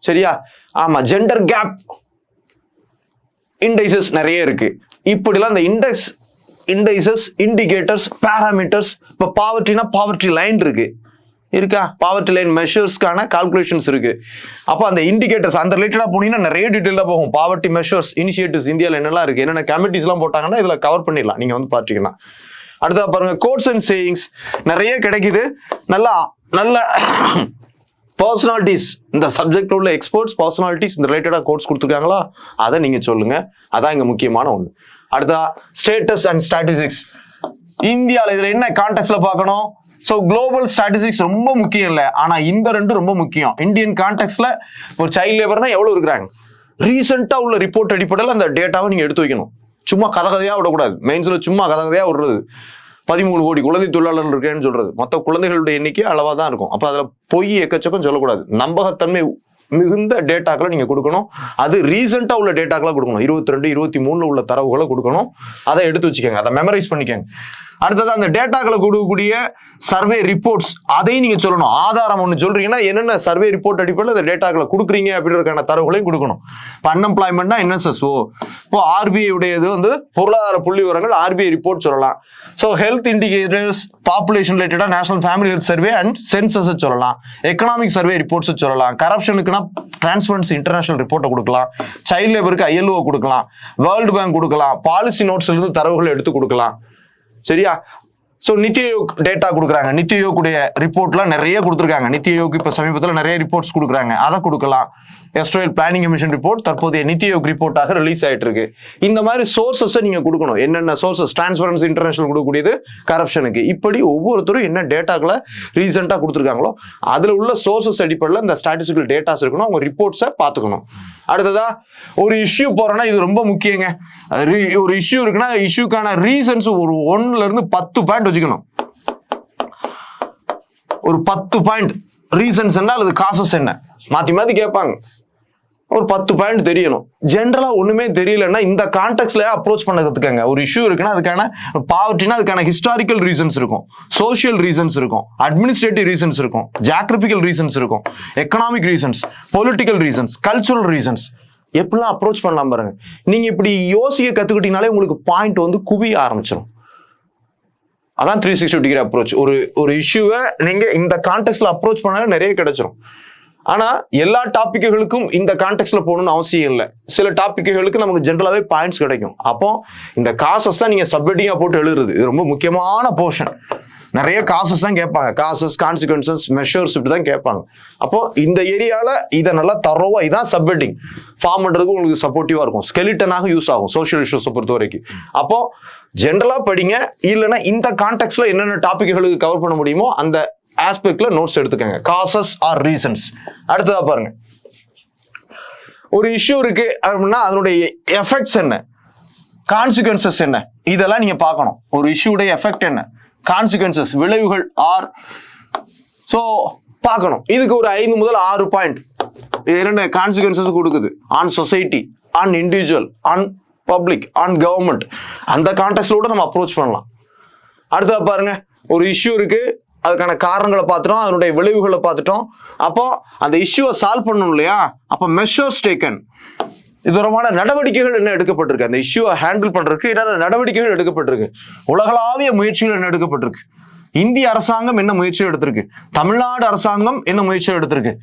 சரியா. ஆமா, ஜெண்டர் கேப் இண்டைசஸ் நிறைய இருக்கு. இப்படிலாம் இந்த இண்டைசஸ், இண்டிகேட்டர்ஸ், பேராமீட்டர்ஸ். இப்போ பாவர்ட்டினா பாவர்ட்டி லைன் இருக்கா, பாவர்ட்டி லைன் மெஷர்ஸ்க்கான கால்குலேஷன்ஸ் இருக்கு. அப்போ அந்த இண்டிகேட்டர்ஸ் அந்த ரிலேட்டடா போனீங்கன்னா நிறைய டீட்டெயிலாக போகும். பாவர்ட்டி மெஷர்ஸ் இனிஷியேட்டிவ்ஸ் இந்தியாவில் என்னெல்லாம் இருக்கு, என்னென்ன கமிட்டிஸ்லாம் போட்டாங்கன்னா இதுல கவர் பண்ணிடலாம், நீங்க வந்து பார்த்துக்கலாம். அடுத்தா பாருங்க, கோட்ஸ் அண்ட் சேயிங்ஸ் நிறைய கிடைக்குது. நல்ல பர்சனாலிட்டிஸ், இந்த சப்ஜெக்ட் உள்ள எக்ஸ்பர்ட்ஸ், பர்சனாலிட்டிஸ் இந்த ரிலேட்டடாக கோட்ஸ் கொடுத்துருக்காங்களா, அதை நீங்க சொல்லுங்க. அதான் இங்க முக்கியமான ஒன்று. அடுத்தா ஸ்டேட்டஸ் அண்ட் ஸ்டாட்டிஸ்டிக்ஸ். இந்தியாவில் இதுல என்ன கான்டெக்ட்ல பார்க்கணும். ஸோ குளோபல் ஸ்டாட்டிஸ்டிக்ஸ் ரொம்ப முக்கியம் இல்லை, ஆனா இந்த ரெண்டும் ரொம்ப முக்கியம். இந்தியன் கான்டெக்ட்ல ஒரு சைல்ட் லேபர்னா எவ்வளவு இருக்கிறாங்க, ரீசெண்டா உள்ள ரிப்போர்ட் அடிப்படையில் அந்த டேட்டாவை நீங்க எடுத்து வைக்கணும். சும்மா கதையா விடக்கூடாது. மெயின்ஸ்ல சும்மா கதையா விடுறது. 13 கோடி குழந்தை தொழிலாளர்கள் இருக்கேன்னு சொல்றது, மொத்த குழந்தைகளுடைய எண்ணிக்கை அளவா தான் இருக்கும். அப்ப அதுல பொய் எக்கச்சக்கம் சொல்லக்கூடாது. நம்பகத்தன்மை மிகுந்த டேட்டாக்களை நீங்க கொடுக்கணும். அது ரீசெண்டா உள்ள டேட்டாக்களை கொடுக்கணும். 22, 23 உள்ள தரவுகளை கொடுக்கணும். அதை எடுத்து வச்சுக்கோங்க, அதை மெமரைஸ் பண்ணிக்கோங்க. அடுத்தது அந்த டேட்டாக்களை கொடுக்கக்கூடிய சர்வே ரிப்போர்ட்ஸ், அதையும் நீங்க சொல்லணும். ஆதாரம் ஒன்று சொல்றீங்கன்னா என்னென்ன சர்வே ரிப்போர்ட் அடிப்படையில் அந்த டேட்டாக்களை கொடுக்குறீங்க அப்படின்றதுக்கான தரவுகளையும் கொடுக்கணும். இப்போ அன்எம்ப்ளாய்மெண்ட்னா NSSO, இப்போ RBI உடையது வந்து பொருளாதார புள்ளி விவரங்கள், RBI ரிப்போர்ட் சொல்லலாம். ஸோ ஹெல்த் இண்டிகேட்டர்ஸ், பாப்புலேஷன் ரிலேட்டடா National Family Health Survey and census சொல்லலாம். எக்கனாமிக் சர்வே ரிப்போர்ட்ஸ் சொல்லலாம். கரப்ஷனுக்குன்னா டிரான்ஸ்பரன்சி இன்டர்நேஷனல் ரிப்போர்ட்டை கொடுக்கலாம். சைல்ட் லேபருக்கு ILO கொடுக்கலாம். வேர்ல்டு பேங்க் கொடுக்கலாம். பாலிசி நோட்ஸ்ல இருந்து தரவுகளை எடுத்து கொடுக்கலாம், சரியா. ஸோ நித்தி ஆயோக் டேட்டா கொடுக்குறாங்க. நித்தி ஆயோக்குடைய ரிப்போர்ட்லாம் நிறைய கொடுத்துருக்காங்க. நித்தி ஆயோக் இப்போ சமீபத்தில் நிறைய ரிப்போர்ட்ஸ் கொடுக்குறாங்க, அதை கொடுக்கலாம். எஸ்ட்ரோயல் பிளானிங் கமிஷன் ரிப்போர்ட் தற்போதைய நித்தி ஆயோக் ரிப்போர்ட்டாக ரிலீஸ் ஆயிட்டு இருக்கு. இந்த மாதிரி சோர்சஸை நீங்க கொடுக்கணும். என்னென்ன சோர்சஸ், டிரான்ஸ்பரன்சி இன்டர்நேஷனல் கொடுக்கக்கூடியது, கரப்ஷனுக்கு, இப்படி ஒவ்வொருத்தரும் என்ன டேட்டாக்களை ரீசெண்டாக கொடுத்துருக்காங்களோ அதுல உள்ள சோர்சஸ் அடிப்படையில் இந்த ஸ்டாட்டிஸ்டிக்கல் டேட்டாஸ் இருக்கணும். அவங்க ரிப்போர்ட்ஸை பார்த்துக்கணும். அடுத்ததா ஒரு இஷ்யூ போறோம்னா இது ரொம்ப முக்கியங்க. ஒரு இஷ்யூ இருக்குன்னா இஷ்யூக்கான ரீசன்ஸ் ஒரு 1ல இருந்து 10 பாயிண்ட் வச்சுக்கணும். ஒரு 10 பாயிண்ட் ரீசன்ஸ் என்ன அல்லது காசஸ் என்ன மாத்தி மாத்தி கேட்பாங்க. ஒரு 10 பாயிண்ட் தெரியணும். ஜென்ரலா ஒண்ணுமே தெரியலன்னா இந்த கான்டெக்ட்ல அப்ரோச் பண்ண கத்துக்கங்க. ஒரு இஷ்யூ இருக்குன்னா அதுக்கான பாவர்ட்டினா அதுக்கான ஹிஸ்டாரிக்கல் ரீசன்ஸ் இருக்கும், சோஷியல் ரீசன்ஸ் இருக்கும், அட்மினிஸ்ட்ரேட்டிவ் ரீசன்ஸ் இருக்கும், ஜியாகிரபிக்கல் ரீசன்ஸ் இருக்கும், economic reasons, political reasons, cultural reasons. எப்படிலாம் அப்ரோச் பண்ணலாம் பாருங்க. நீங்க இப்படி யோசிக்க கத்துக்கிட்டீங்கனாலே உங்களுக்கு பாயிண்ட் வந்து குவிய ஆரம்பிச்சிடும். அதான் 360 டிகிரி அப்ரோச். ஒரு இஷ்யூவை நீங்க இந்த கான்டெக்ட்ல அப்ரோச் பண்ணாலே நிறைய கிடைச்சிடும். ஆனா எல்லா டாபிக்குகளுக்கும் இந்த கான்டெக்ட்ல போகணும்னு அவசியம் இல்லை. சில டாபிக்குகளுக்கு நமக்கு ஜென்ரலாவே பாயிண்ட்ஸ் கிடைக்கும். அப்போ இந்த காசஸ் தான் நீங்க சப்ஹெட்டிங்கா போட்டு எழுதுறது. இது ரொம்ப முக்கியமான போர்ஷன். நிறைய காசஸ் தான் கேட்பாங்க. காசஸ், கான்சிக்வன்சஸ், மெஷர்ஸ் இப்படி தான் கேட்பாங்க. அப்போ இந்த ஏரியால இதை நல்லா தரோவா இதான் சப்ஹெட்டிங் ஃபார்ம் பண்றதுக்கு உங்களுக்கு சப்போர்ட்டிவா இருக்கும். ஸ்கெலிட்டனாக யூஸ் ஆகும் சோஷியல் இஷ்யூஸை பொறுத்த வரைக்கும். அப்போ ஜென்ரலா படிங்க. இல்லைன்னா இந்த கான்டெக்ட்ல என்னென்ன டாபிக்குகளுக்கு கவர் பண்ண முடியுமோ அந்த ஆஸ்பெக்ட்ல நோட்ஸ் எடுத்துக்கங்க. Causes or reasons. அடுத்ததா பாருங்க, ஒரு இஷ்யூ இருக்கு அப்படின்னா அதனுடைய எஃபெக்ட்ஸ் என்ன, கான்சிக்வன்சஸ் என்ன, இதெல்லாம் நீங்க பார்க்கணும். ஒரு இஷ்யூடைய எஃபெக்ட் என்ன, கான்சிக்வன்சஸ் விளைவுகள் ஆர் சோ பார்க்கணும். இதுக்கு ஒரு 5 முதல் 6 பாயிண்ட் இரண்டு கான்சிக்வன்சஸ் கொடுக்குது. On society, on individual, on public, on government. அந்த கான்டெக்ட்ல நம்ம அப்ரோச் பண்ணலாம். அடுத்ததா பாருங்க, ஒரு இஷ்யூ இருக்கு, அதுக்கான காரணங்களை பார்த்துட்டோம், அதனுடைய விளைவுகளை பார்த்துட்டோம். அப்போ அந்த இஷ்யூவை சால்வ் பண்ணணும் இல்லையா? அப்போ மெஷர்ஸ் டேக்கன், இது தொடர்பான நடவடிக்கைகள் என்ன எடுக்கப்பட்டிருக்கு, அந்த இஷ்யூவை ஹேண்டில் பண்றதுக்கு என்னென்ன நடவடிக்கைகள் எடுக்கப்பட்டிருக்கு, உலகளாவிய முயற்சிகள் என்ன எடுக்கப்பட்டிருக்கு, இந்திய அரசாங்கம் என்ன முயற்சிகள் எடுத்திருக்கு, தமிழ்நாடு அரசாங்கம் என்ன முயற்சிகள் எடுத்திருக்கு,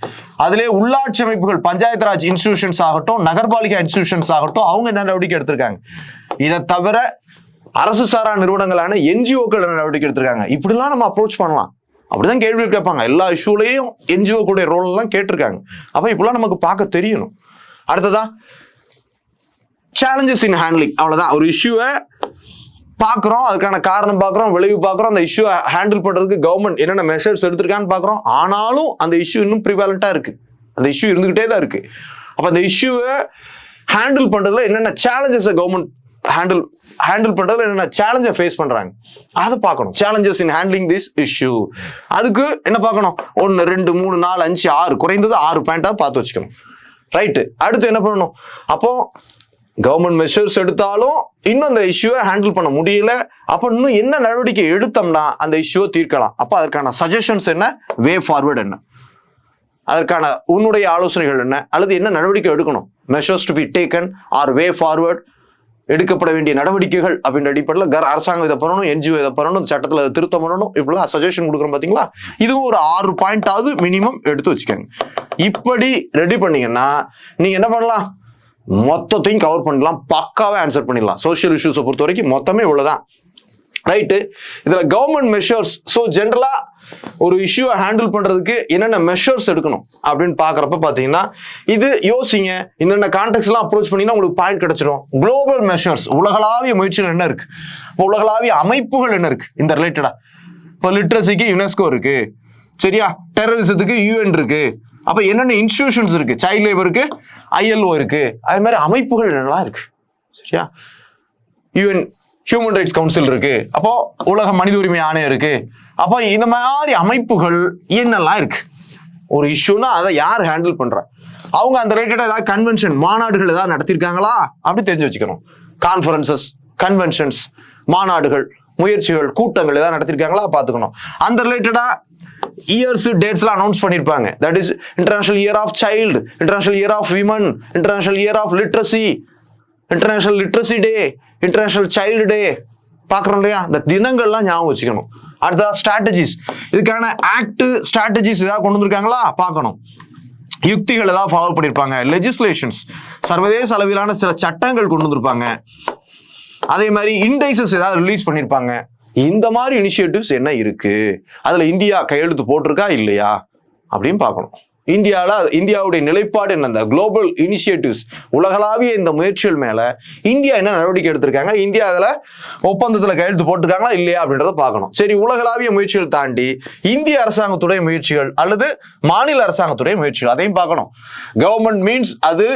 அதிலே உள்ளாட்சி அமைப்புகள் பஞ்சாயத்து ராஜ் இன்ஸ்டிடியூஷன்ஸ் ஆகட்டும், நகர்பாலிகா இன்ஸ்டிடியூஷன்ஸ் ஆகட்டும், அவங்க என்ன நடவடிக்கை எடுத்திருக்காங்க. இதை தவிர அரசு சாரா நிறுவனங்களான என்ஜிஓக்கள் என்ன நடவடிக்கை எடுத்திருக்காங்க. இப்படிலாம் நம்ம அப்ரோச் பண்ணலாம். அப்படிதான் கேள்வி கேட்பாங்க. எல்லா இஷ்யூலையும் என்ஜிஓ கூட ரோல் எல்லாம் கேட்டிருக்காங்க. அப்ப இப்படிலாம் நமக்கு பார்க்க தெரியணும். அடுத்ததா சேலஞ்சஸ் இன் ஹேண்ட்லிங். அவ்வளவுதான். ஒரு இஷ்யூவை பார்க்குறோம், அதுக்கான காரணம் பார்க்குறோம், விளைவு பார்க்குறோம், அந்த இஷ்யூ ஹேண்டில் பண்றதுக்கு கவர்மெண்ட் என்னென்ன மெஷர்ஸ் எடுத்திருக்கான்னு பார்க்குறோம். ஆனாலும் அந்த இஷ்யூ இன்னும் ப்ரிவாலண்டா இருக்கு, அந்த இஷ்யூ இருந்துகிட்டே தான் இருக்கு. அப்ப அந்த இஷ்யூவை ஹேண்டில் பண்றதுல என்னென்ன சேலஞ்சஸ் கவர்மெண்ட் ஹேண்டில் பண்றதுல என்னென்ன சேலஞ்சை ஃபேஸ் பண்றாங்க அதை பார்க்கணும். Challenges in handling this issue. அதுக்கு என்ன பார்க்கணும்? 1 2 3 4 5 6 குறைந்தது 6 பாயிண்டா பார்த்து வச்சுக்கணும். ரைட்டு. அடுத்து என்ன பண்ணணும்? அப்போ கவர்மெண்ட் மெஷர்ஸ் எடுத்தாலும் இன்னும் அந்த இஷ்யூவை ஹேண்டில் பண்ண முடியல. அப்போ இன்னும் என்ன நடவடிக்கை எடுத்தோம்னா அந்த இஷ்யூவை தீர்க்கலாம். அப்போ அதற்கான சஜஷன்ஸ் என்ன, வே ஃபார்வர்ட் என்ன, அதற்கான உன்னுடைய ஆலோசனைகள் என்ன, அல்லது என்ன நடவடிக்கை எடுக்கணும், measures to be taken or way forward, எடுக்கப்பட வேண்டிய நடவடிக்கைகள் அப்படின்ற அடிப்படையில் அரசாங்கம் இதை பண்ணணும், என்ஜிஓ இதை பண்ணணும், சட்டத்தில் திருத்தம் பண்ணணும், இப்படிலாம் சஜஷன் கொடுக்குறோம் பார்த்தீங்களா? இதுவும் ஒரு 6 பாயிண்டாவது மினிமம் எடுத்து வச்சுக்கோங்க. இப்படி ரெடி பண்ணீங்கன்னா நீங்க என்ன பண்ணலாம்? மொத்தத்தையும் கவர் பண்ணலாம், பக்காவே ஆன்சர் பண்ணிடலாம். சோஷியல் இஷ்யூஸை பொறுத்த வரைக்கும் மொத்தமே இவ்வளவுதான். ரைட்டு. இதுல கவர்மெண்ட் மெஷர்ஸ், ஸோ ஜென்ரலா ஒரு இஷ்யூவை ஹேண்டில் பண்றதுக்கு என்னென்ன மெஷர்ஸ் எடுக்கணும் அப்படின்னு பாக்குறப்ப பாத்தீங்கன்னா இது யோசிங்க. என்னென்ன கான்டெக்ட்ஸ் எல்லாம் அப்ரோச் பண்ணீங்கன்னா உங்களுக்கு பாயிண்ட் கிடைச்சிடும். குளோபல் மெஷர்ஸ், உலகளாவிய முயற்சிகள் என்ன இருக்கு, உலகளாவிய அமைப்புகள் என்ன இருக்கு இந்த ரிலேட்டடா. இப்போ லிட்ரஸிக்கு யுனெஸ்கோ இருக்கு, சரியா? டெரரிசத்துக்கு யூஎன் இருக்கு. அப்ப என்னென்ன இன்ஸ்டிடியூஷன்ஸ் இருக்கு, சைல்ட் லேபருக்கு ILO இருக்கு, அதே மாதிரி அமைப்புகள் என்னெல்லாம் இருக்கு, சரியா? யூஎன் ஹியூமன் ரைட்ஸ் கவுன்சில் இருக்கு, அப்போ உலக மனித உரிமை ஆணையம் இருக்கு. அப்போ இந்த மாதிரி அமைப்புகள் என்னெல்லாம் இருக்கு, ஒரு இஷ்யூனா அதை யார் ஹேண்டில் பண்ற, அவங்க அந்த ரிலேட்டடா ஏதாவது கன்வென்ஷன் மாநாடுகள் ஏதாவது நடத்திருக்காங்களா அப்படி தெரிஞ்சு வச்சுக்கணும். கான்ஃபரன்சஸ், கன்வென்ஷன்ஸ், மாநாடுகள், முயற்சிகள், கூட்டங்கள் ஏதாவது நடத்திருக்காங்களா பார்த்துக்கணும். அந்த ரிலேட்டடா இயர்ஸ் டேட்ஸ்லாம் அனௌன்ஸ் பண்ணிருப்பாங்க. That is international year of child, international year of women, international year of literacy, international literacy day, international child day பார்க்குறோம் இல்லையா? இந்த தினங்கள்லாம் ஞாபகம் வச்சுக்கணும். அடுத்த ஸ்ட்ராட்டஜிஸ், இதுக்கான ஆக்ட் ஸ்ட்ராட்டஜிஸ் ஏதாவது கொண்டு வந்திருக்காங்களா பார்க்கணும். யுக்திகள் ஏதாவது ஃபாலோ பண்ணியிருப்பாங்க. லெஜிஸ்லேஷன்ஸ், சர்வதேச அளவிலான சில சட்டங்கள் கொண்டு வந்திருப்பாங்க. அதே மாதிரி இண்டைசஸ் ஏதாவது ரிலீஸ் பண்ணியிருப்பாங்க. இந்த மாதிரி இனிஷியேட்டிவ்ஸ் என்ன இருக்கு, அதுல இந்தியா கையெழுத்து போட்டிருக்கா இல்லையா அப்படின்னு பார்க்கணும். இந்தியாவுடைய நிலைப்பாடு என்ன, இந்த குளோபல் இனிஷியேட்டிவ்ஸ், உலகளாவிய இந்த முயற்சிகள் மேல இந்தியா என்ன நடவடிக்கை எடுத்திருக்காங்க, இந்தியா அதுல ஒப்பந்தத்துல கையெழுத்து போட்டிருக்காங்களா இல்லையா அப்படின்றத பார்க்கணும். சரி, உலகளாவிய முயற்சிகள் தாண்டி இந்திய அரசாங்கத்துடைய முயற்சிகள் அல்லது மாநில அரசாங்கத்துடைய முயற்சிகள் அதையும் பார்க்கணும். கவர்மெண்ட் மீன்ஸ் அது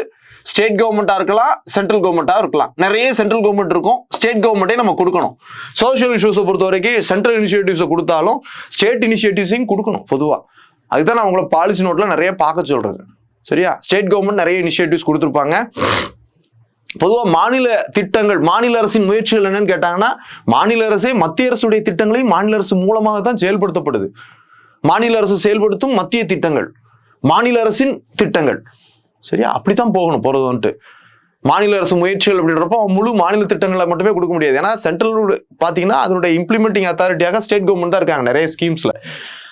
ஸ்டேட் கவர்மெண்டா இருக்கலாம், சென்ட்ரல் கவர்மெண்டா இருக்கலாம். நிறைய சென்ட்ரல் கவர்மெண்ட் இருக்கும், ஸ்டேட் கவர்மெண்டே நம்ம கொடுக்கணும். சோஷியல் இஷ்யூஸை பொறுத்த வரைக்கும் சென்ட்ரல் இனிஷியேட்டிவ்ஸை கொடுத்தாலும் ஸ்டேட் இனிஷியேட்டிவ்ஸையும் கொடுக்கணும் பொதுவா. அதுதான் நான் உங்களை பாலிசி நோட்ல நிறைய பார்க்க சொல்றது, சரியா? ஸ்டேட் கவர்மெண்ட் நிறைய இனிஷியேட்டிவ்ஸ் கொடுத்துருப்பாங்க. பொதுவாக மாநில திட்டங்கள், மாநில அரசின் முயற்சிகள் என்னன்னு கேட்டாங்கன்னா, மாநில அரசே மத்திய அரசுடைய திட்டங்களையும் மாநில அரசு மூலமாக தான் செயல்படுத்தப்படுது. மாநில அரசு செயல்படுத்தும் மத்திய திட்டங்கள், மாநில அரசின் திட்டங்கள், சரியா? அப்படித்தான் போகணும் போறது வந்துட்டு. மாநில அரசு முயற்சிகள் அப்படின்றப்போ முழு மாநில திட்டங்களை மட்டுமே கொடுக்க முடியாது. ஏன்னா சென்ட்ரல் பாத்தீங்கன்னா அதனுடைய இம்ப்ளிமெண்டிங் அத்தாரிட்டியாக ஸ்டேட் கவர்மெண்ட் தான் இருக்காங்க நிறைய ஸ்கீம்ஸ்ல.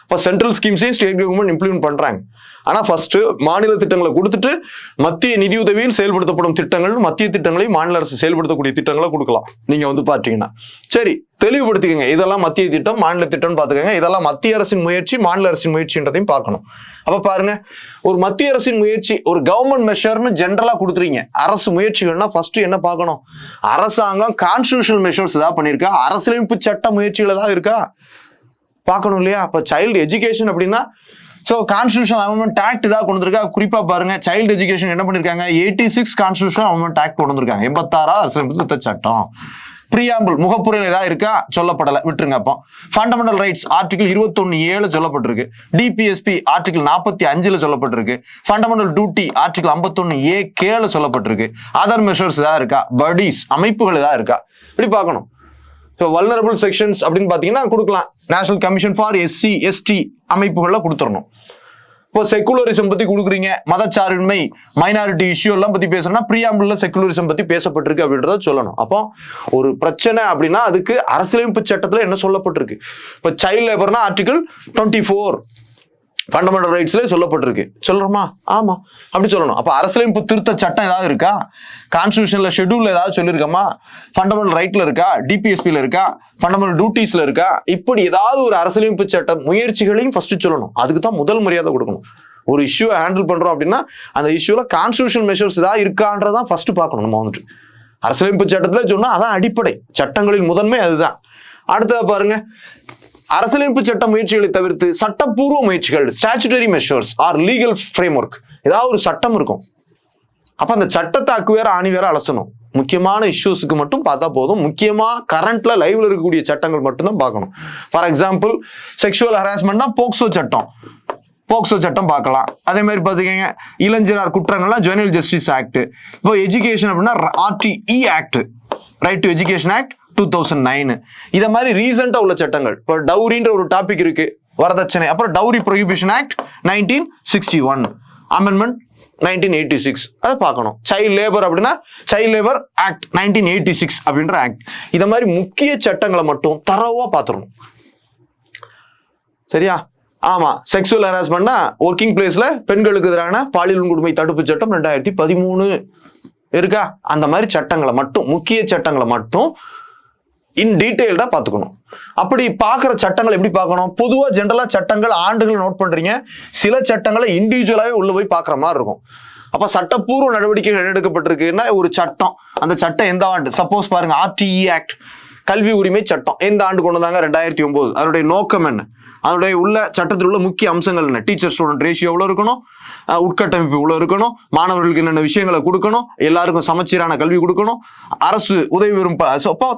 இப்போ சென்ட்ரல் ஸ்கீம்ஸையும் ஸ்டேட் கவர்மெண்ட் இம்ப்ளிமெண்ட் பண்றாங்க. ஆனா ஃபர்ஸ்ட் மாநில திட்டங்களை கொடுத்துட்டு மத்திய நிதியுதவியில் செயல்படுத்தப்படும் திட்டங்கள், மத்திய திட்டங்களையும் மாநில அரசு செயல்படுத்தக்கூடிய திட்டங்களை கொடுக்கலாம். நீங்க வந்து பாத்தீங்கன்னா சரி, தெளிவுபடுத்திக்கங்க. இதெல்லாம் மத்திய திட்டம், மாநில திட்டம் பாத்துக்கங்க. இதெல்லாம் மத்திய அரசின் முயற்சி, மாநில அரசின் முயற்சின்றதையும் பார்க்கணும். அப்ப பாருங்க, ஒரு மத்திய அரசின் முயற்சி, ஒரு கவர்மெண்ட் மெஷர்னு ஜென்ரலா கொடுத்துறீங்க. அரசு முயற்சிகள்னா ஃபர்ஸ்ட் என்ன பார்க்கணும்? அரசாங்கம் கான்ஸ்டிடியூஷனல் மெஷர்ஸ் ஏதாவது பண்ணிருக்கா, அரசியலமைப்பு சட்ட முயற்சிகள் ஏதாவது இருக்கா பார்க்கணும் இல்லையா? அப்ப சைல்டு எஜுகேஷன் அப்படின்னா ஸோ கான்ஸ்டிடியூஷனல் அமெண்ட்மெண்ட் ஆக்ட் ஏதாவது கொண்டு வந்திருக்கா. குறிப்பா பாருங்க, சைல்டு எஜுகேஷன் என்ன பண்ணிருக்காங்க, 86 கான்ஸ்டிடியூஷனல் அமெண்ட்மெண்ட் ஆக்ட் கொண்டு வந்திருக்காங்க. 86 அரசியலமைப்பு திருத்த சட்டம். பிரியாம்பிள் முகப்புரையில் ஏதாவது இருக்கா, சொல்லப்படலை, விட்டுருங்க. அப்போ ஃபண்டமெண்டல் ரைட்ஸ் ஆர்டிகல் 21(7) சொல்லப்பட்டிருக்கு. டிபிஎஸ்பி ஆர்டிகல் 45 சொல்லப்பட்டிருக்கு. ஃபண்டமெண்டல் டியூட்டி ஆர்டிகல் 51(a) சொல்லப்பட்டிருக்கு. அதர் மெஷர்ஸ் ஏதாவது இருக்கா, பாடிஸ் அமைப்புகள் ஏதாவது இருக்கா, இப்படி பார்க்கணும். இப்போ வல்னரபிள் செக்ஷன்ஸ் அப்படின்னு பார்த்தீங்கன்னா கொடுக்கலாம். National commission for SC ST அமைப்புகள்லாம் கொடுத்துடணும். இப்போ செக்குலரிசம் பத்தி கொடுக்குறீங்க, மதச்சார்பின்மை, மைனாரிட்டி இஷ்யூ எல்லாம் பத்தி பேசணும்னா பிரியாம்பிள்ல செக்குலரிசம் பத்தி பேசப்பட்டிருக்கு அப்படின்றத சொல்லணும். அப்போ ஒரு பிரச்சனை அப்படின்னா அதுக்கு அரசியலமைப்பு சட்டத்துல என்ன சொல்லப்பட்டிருக்கு? இப்போ சைல்ட் லேபர்னா ஆர்டிகல் 24 ஃபண்டமெண்டல் ரைட்ஸ்ல சொல்லப்பட்டிருக்கு. சொல்றோமா? ஆமா, அப்படி சொல்லணும். அப்ப அரசியலமைப்பு திருத்த சட்டம் ஏதாவது இருக்கா? கான்ஸ்டிடியூஷன்ல ஷெட்யூல்ல ஏதாவது சொல்லியிருக்கோமா? ஃபண்டமெண்டல் ரைட்ல இருக்கா? DPSPல இருக்கா? ஃபண்டமெண்டல் டியூட்டிஸ்ல இருக்கா? இப்படி ஏதாவது ஒரு அரசியலமைப்பு சட்ட முயற்சிகளையும் ஃபர்ஸ்ட் சொல்லணும். அதுக்கு தான் முதல் மரியாதை கொடுக்கணும். ஒரு இஷ்யூவை ஹேண்டில் பண்றோம் அப்படின்னா அந்த இஷ்யூல கான்ஸ்டிடியூஷன் மெஷர்ஸ் ஏதாவது இருக்கான்றதான் ஃபர்ஸ்ட் பார்க்கணும். நம்ம வந்துட்டு அரசியலமைப்பு சட்டத்துல சொன்னா அதான் அடிப்படை, சட்டங்களின் முதன்மை அதுதான். அடுத்ததா பாருங்க, அரசியலமைப்பு சட்ட முயற்சிகளை தவிர்த்து சட்டப்பூர்வ முயற்சிகள், statutory measures or legal framework, ஏதாவது ஒரு சட்டம் இருக்கும். அப்ப அந்த சட்டத்தை அக்கு வேற ஆணி வேற அலசணும். முக்கியமான இஷ்யூஸுக்கு மட்டும் பார்த்தா போதும். முக்கியமா கரண்ட்ல லைவ்ல இருக்கக்கூடிய சட்டங்கள் மட்டும்தான் பார்க்கணும். ஃபார் எக்ஸாம்பிள் செக்ஷுவல் ஹராஸ்மெண்ட்னா போக்சோ சட்டம் பார்க்கலாம். அதே மாதிரி பாத்தீங்க இளஞ்சிறார் குற்றங்கள்லாம் ஜுவெனல் ஜஸ்டிஸ் ஆக்ட். இப்போ எஜுகேஷன் அப்படின்னா RTE act, right to education act 2009. இத மாதிரி ரீசெண்டா உள்ள சட்டங்கள். இப்போ டவுரின்ற ஒரு டாபிக் இருக்கு, வரதட்சணை. அப்புறம் டவுரி ப்ரொஹிபிஷன் ஆக்ட் 1961, அமெண்ட்மெண்ட் 1986, அதை பார்க்கணும். சைல்ட் லேபர் அப்படின்னா சைல்ட் லேபர் ஆக்ட் 1986 அப்படின்ற ஆக்ட். இத மாதிரி முக்கிய சட்டங்களை மட்டும் தரவா பார்த்துடணும். சரியா? ஆமா, செக்ஷுவல் ஹராஸ்மெண்ட்னா ஒர்க்கிங் பிளேஸ்ல பெண்களுக்கு எதிரான பாலியல் கொடுமை தடுப்பு சட்டம் 2013 இருக்கா? அந்த மாதிரி சட்டங்களை மட்டும், முக்கிய சட்டங்களை மட்டும் இன் டீடைல்டா பார்த்துக்கணும். அப்படி பார்க்குற சட்டங்கள் எப்படி பார்க்கணும்? பொதுவா ஜென்ரலா சட்டங்கள் ஆண்டுகள் நோட் பண்றீங்க, சில சட்டங்களை இண்டிவிஜுவலாவே உள்ள போய் பார்க்குற மாதிரி இருக்கும். அப்ப சட்டப்பூர்வ நடவடிக்கைகள் எடுக்கப்பட்டிருக்குன்னா ஒரு சட்டம், அந்த சட்டம் எந்த ஆண்டு? சப்போஸ் பாருங்க, RTE ஆக்ட், கல்வி உரிமை சட்டம் எந்த ஆண்டு கொண்டு வந்தாங்க? 2009. அதனுடைய நோக்கம் என்ன? அதனுடைய உள்ள சட்டத்தில் உள்ள முக்கிய அம்சங்கள் என்ன? டீச்சர் ஸ்டூடெண்ட் ரேஷியோ எவ்வளவு இருக்கணும், உட்கட்டமைப்பு எவ்வளவு இருக்கணும், மாணவர்களுக்கு என்னென்ன விஷயங்களை கொடுக்கணும், எல்லாருக்கும் சமச்சீரான கல்வி கொடுக்கணும், அரசு உதவி பெறும்